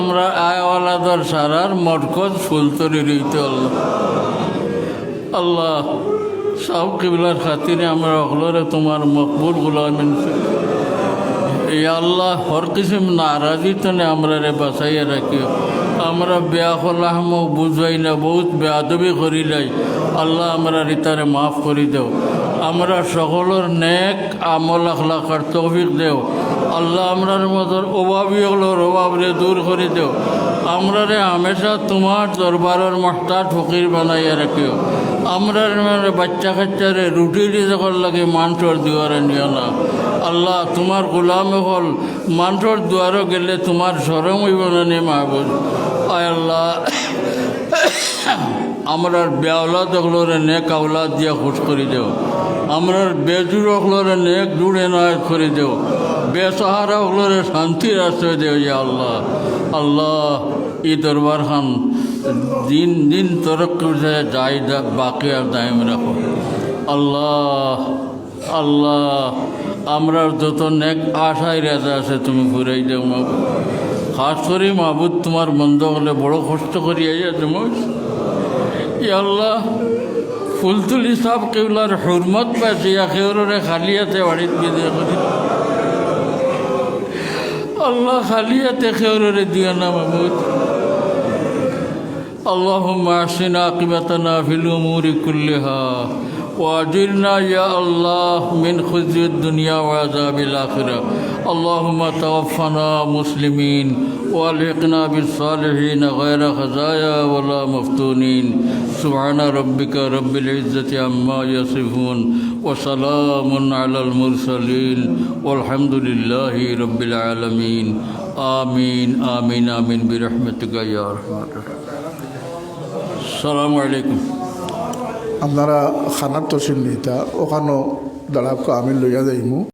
আমরা আয়ওয়ালাদর সারার মরকজ ফুলতরি রইতে। আল্লাহ আল্লাহ সাব কিবলার খাতিরে আমরা অকলরে তোমার মকবুল গুলামিন। এই আল্লাহ হর কিসিম নারাজি তনে আমরা রে বাঁচাইয়া রাখিও। আমরা বেয়াখলাহম বুঝাই না, বহুত বেয়াদবি করিলাই। আল্লাহ আমরা রিতারে মাফ করি দেও। আমরা সকলের নেক আমল আখলাকার তৌফিক দেও। আল্লাহ আমরার মতন অভাবী হলোর অভাবরে দূর করে দেও। আমরা রে হামেশা তোমার দরবারের মহতাজ ফকির বানাইয়া রাখিও। আমরা বাচ্চা কাচ্চারে রুটি যখন লাগে মানসর দুয়ারে নিও না। আল্লাহ তোমার গোলামে হল মানসর দুয়ারও গেলে তোমার সরম হইব না নে মাহবুব। আয় আল্লাহ আমরার বেআলাদ হলরে নেক আওলাদ দিয়া খুশ করে দেও। আমরার বেজুর হলরে নেক জুড়ে নায়ত করে দেও। বেসাহারা হলরে শান্তির আশ্রয় দেও। ইয়া আল্লাহ, আল্লাহ ই দরবার খান দিন দিন তরক্কি যাই বাকি আর দায়ম রাখো। আল্লাহ আল্লাহ আমরার যত নেক আশায় রেজা আছে তুমি ঘুরাই দেও মাহবুব। খাস করে মাহবুব তোমার বন্ধ হলে বড় কষ্ট করি আইয়া তুমি। ইয়া আল্লাহ ফুলতুলি সাব কেউলার হুরমত পাইছে, খেউরে খালিয়াতে বাড়িত বিদে করি। আল্লাহ খালিয়াতে খেউরে দিও না মাহবুব। اللهم احسن عاقبتنا في الأمور كلها وأجرنا يا الله من خزي الدنيا وعذاب الآخرة. اللهم توفنا مسلمين والحقنا بالصالحين غير خزايا ولا مفتونين. سبحان ربك رب العزة عما يصفون وسلام على المرسلين والحمد لله رب العالمين. آمين آمين آمين برحمتك يا أرحم الراحمين. আসসালামু আলাইকুম। আপনারা খানার তসিল নিতা ওখানেও দাঁড়াবকে আমি লইয়া যাইমু।